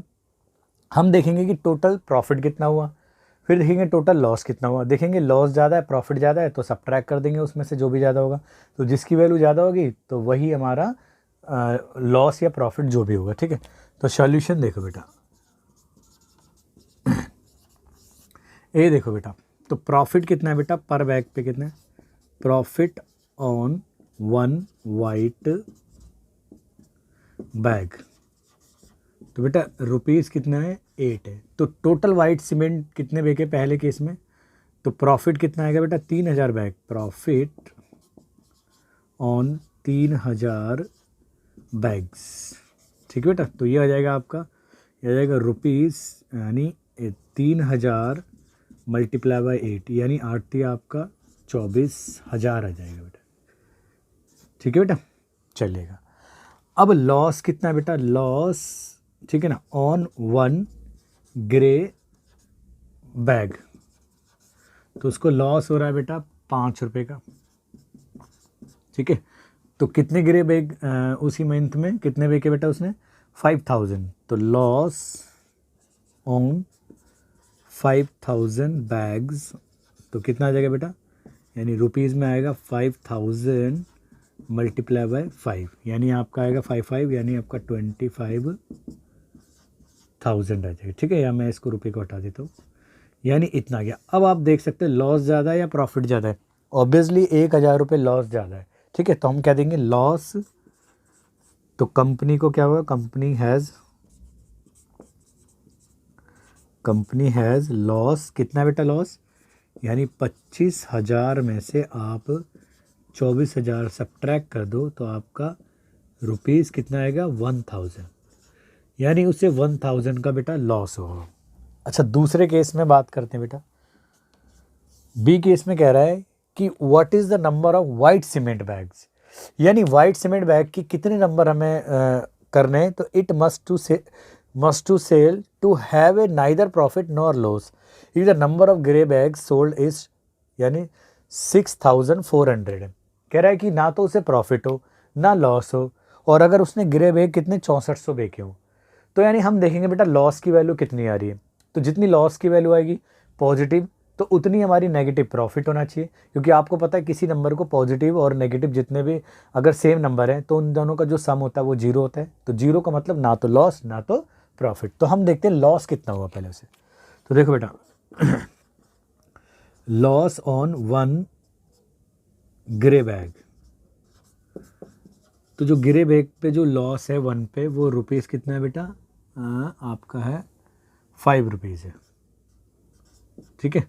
हम देखेंगे कि टोटल प्रॉफिट कितना हुआ, फिर देखेंगे टोटल लॉस कितना हुआ, देखेंगे लॉस ज़्यादा है प्रॉफिट ज़्यादा है तो सब्ट्रैक्ट कर देंगे उसमें से जो भी ज़्यादा होगा, तो जिसकी वैल्यू ज़्यादा होगी तो वही हमारा लॉस या प्रॉफिट जो भी होगा, ठीक है। तो सॉल्यूशन देखो बेटा, ये देखो बेटा, तो प्रॉफिट कितना है बेटा पर बैग पे, कितना है प्रॉफिट ऑन 1 वाइट बैग, तो बेटा रुपीस कितना है 8 है। तो टोटल वाइट सीमेंट कितने बेचे पहले केस में, तो प्रॉफिट कितना आएगा बेटा 3000 बैग, प्रॉफिट ऑन 3000 बैग्स, ठीक है बेटा। तो ये आ जाएगा आपका, ये आ जाएगा रुपीस यानी 3000 मल्टीप्लाई बाई 8 यानी 8 थी आपका 24,000 आ जाएगा बेटा, ठीक है बेटा, चलेगा। अब लॉस कितना है बेटा, लॉस ठीक है ना ऑन 1 ग्रे बैग, तो उसको लॉस हो रहा है बेटा 5 रुपये का, ठीक है। तो कितने ग्रे बैग उसी मंथ में कितने बेचे बेटा उसने 5000, तो लॉस ऑन 5000 बैग्स, तो कितना आ जाएगा बेटा, यानी रुपीज़ में आएगा 5000 मल्टीप्लाई बाय 5 यानी आपका आएगा 55 यानी आपका 25,000 आ जाएगा, ठीक है। या मैं इसको रुपये को हटा देता हूँ, यानी इतना गया। अब आप देख सकते हैं लॉस ज़्यादा है या प्रॉफिट ज़्यादा है, ऑब्वियसली 1000 रुपये लॉस ज़्यादा है, ठीक है। तो हम क्या देंगे लॉस, तो कंपनी को क्या हुआ, कंपनी हैज़ लॉस, कितना बेटा लॉस, यानी 25,000 में से आप 24,000 सब्ट्रैक्ट कर दो तो आपका रुपीज़ कितना आएगा 1000, यानी उसे 1000 का बेटा लॉस होगा। अच्छा दूसरे केस में बात करते हैं बेटा, बी केस में कह रहा है कि what is the number of white cement bags, यानी वाइट सीमेंट बैग की कितने नंबर हमें करने हैं, तो it must to sell to have a neither profit nor loss if the number of grey bags sold is यानी 6400 है। कह रहा है कि ना तो उसे प्रॉफिट हो ना लॉस हो, और अगर उसने ग्रे बैग कितने 6400 बेचे हो, तो यानी हम देखेंगे बेटा लॉस की वैल्यू कितनी आ रही है, तो जितनी लॉस की वैल्यू आएगी पॉजिटिव तो उतनी हमारी नेगेटिव प्रॉफिट होना चाहिए, क्योंकि आपको पता है किसी नंबर को पॉजिटिव और नेगेटिव जितने भी अगर सेम नंबर हैं तो उन दोनों का जो सम होता है वो 0 होता है, तो 0 का मतलब ना तो लॉस ना तो प्रॉफिट। तो हम देखते हैं लॉस कितना हुआ पहले से, तो देखो बेटा लॉस ऑन 1 ग्रे बैग, तो जो ग्रे बैग पे जो लॉस है 1 पे वो रुपीज़ कितना है बेटा आपका है 5 रुपीज़ है, ठीक है।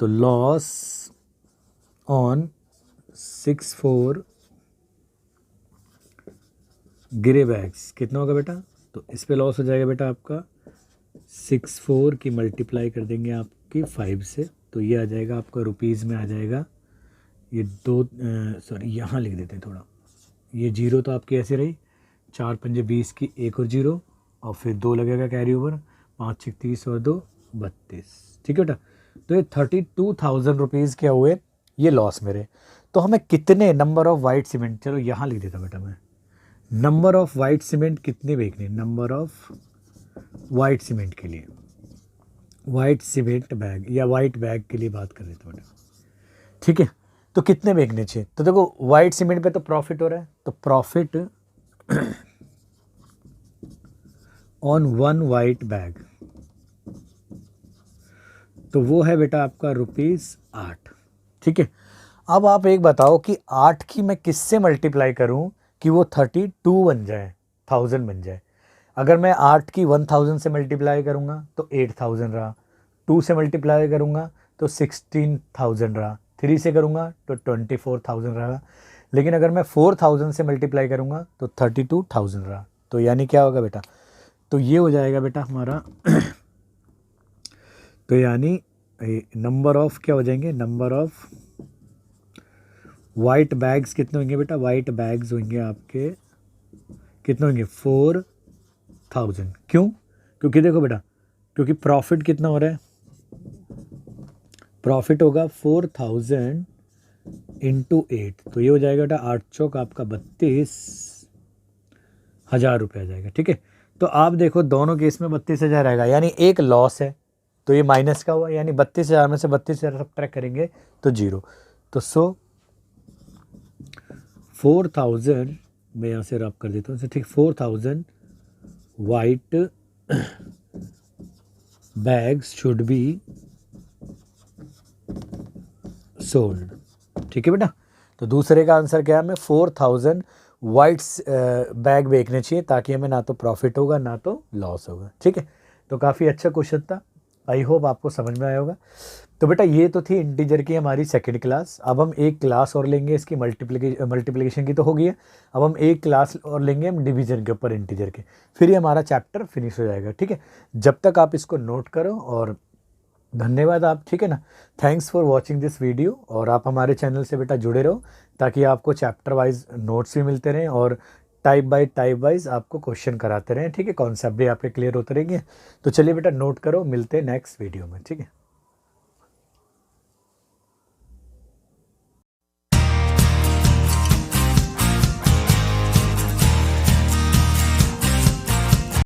तो लॉस ऑन 64 ग्रे बैग्स कितना होगा बेटा, तो इस पे लॉस हो जाएगा बेटा आपका 64 की मल्टीप्लाई कर देंगे आपकी 5 से, तो ये आ जाएगा आपका रुपीज़ में आ जाएगा ये सॉरी यहाँ लिख देते हैं थोड़ा, ये 0 तो आपकी ऐसे रही, 4 पंजे 20 की एक और 0 और फिर 2 लगेगा कैरी ओवर, 5 6 30 और 2 32, ठीक है बेटा। तो ये 32,000 रुपीज़ क्या हुए ये लॉस मेरे। तो हमें कितने नंबर ऑफ वाइट सीमेंट, चलो यहाँ लिख देता बेटा मैं, नंबर ऑफ वाइट सीमेंट कितने बेचने, नंबर ऑफ वाइट सीमेंट के लिए, वाइट सीमेंट बैग या वाइट बैग के लिए बात कर रहे थे बेटा, ठीक है। तो कितने बेचने चाहिए, तो देखो वाइट सीमेंट पे तो प्रॉफिट हो रहा है, तो प्रॉफिट ऑन 1 वाइट बैग, तो वो है बेटा आपका ₹8, ठीक है। अब आप एक बताओ कि 8 की मैं किससे मल्टीप्लाई करूं कि वो 32 बन जाए, 1000 बन जाए। अगर मैं 8 की 1000 से मल्टीप्लाई करूंगा तो 8000 रहा, 2 से मल्टीप्लाई करूंगा तो 16000 रहा, 3 से करूंगा तो 24000 रहा, लेकिन अगर मैं 4000 से मल्टीप्लाई करूंगा तो 32000 रहा। तो यानी क्या होगा बेटा, तो ये हो जाएगा बेटा हमारा तो यानी नंबर ऑफ क्या हो जाएंगे, नंबर ऑफ वाइट बैग्स कितने होंगे बेटा, वाइट बैग्स होंगे आपके कितने होंगे 4000। क्यों, क्योंकि देखो बेटा क्योंकि प्रॉफिट कितना हो रहा है, प्रॉफिट होगा 4000 इंटू 8, तो ये हो जाएगा बेटा 8 चौक आपका 32,000 रुपये आ जाएगा, ठीक है। तो आप देखो दोनों केस में 32,000 आएगा, यानी एक लॉस है तो ये माइनस का हुआ, यानी 32,000 में से 32,000 सब्ट्रैक्ट करेंगे तो 0, तो 4000 मैं यहाँ से रब कर देता हूँ, ठीक। 4000 white bags should be sold, ठीक है बेटा। तो दूसरे का आंसर क्या है, हमें 4000 वाइट्स बैग बेचने चाहिए ताकि हमें ना तो प्रॉफिट होगा ना तो लॉस होगा, ठीक है। तो काफ़ी अच्छा क्वेश्चन था, आई होप आपको समझ में आया होगा। तो बेटा ये तो थी इंटीजर की हमारी सेकंड क्लास। अब हम एक क्लास और लेंगे इसकी मल्टीप्लिकेशन की तो हो गई है। अब हम एक क्लास और लेंगे हम डिवीजन के ऊपर इंटीजर के, फिर ये हमारा चैप्टर फिनिश हो जाएगा, ठीक है। जब तक आप इसको नोट करो, और धन्यवाद आप, ठीक है ना। Thanks for watching this video, और आप हमारे चैनल से बेटा जुड़े रहो ताकि आपको चैप्टर वाइज नोट्स भी मिलते रहें और टाइप बाय टाइप वाइज आपको क्वेश्चन कराते रहें, ठीक है। कॉन्सेप्ट भी आपके क्लियर होते रहेंगे। तो चलिए बेटा नोट करो, मिलते हैं नेक्स्ट वीडियो में, ठीक है।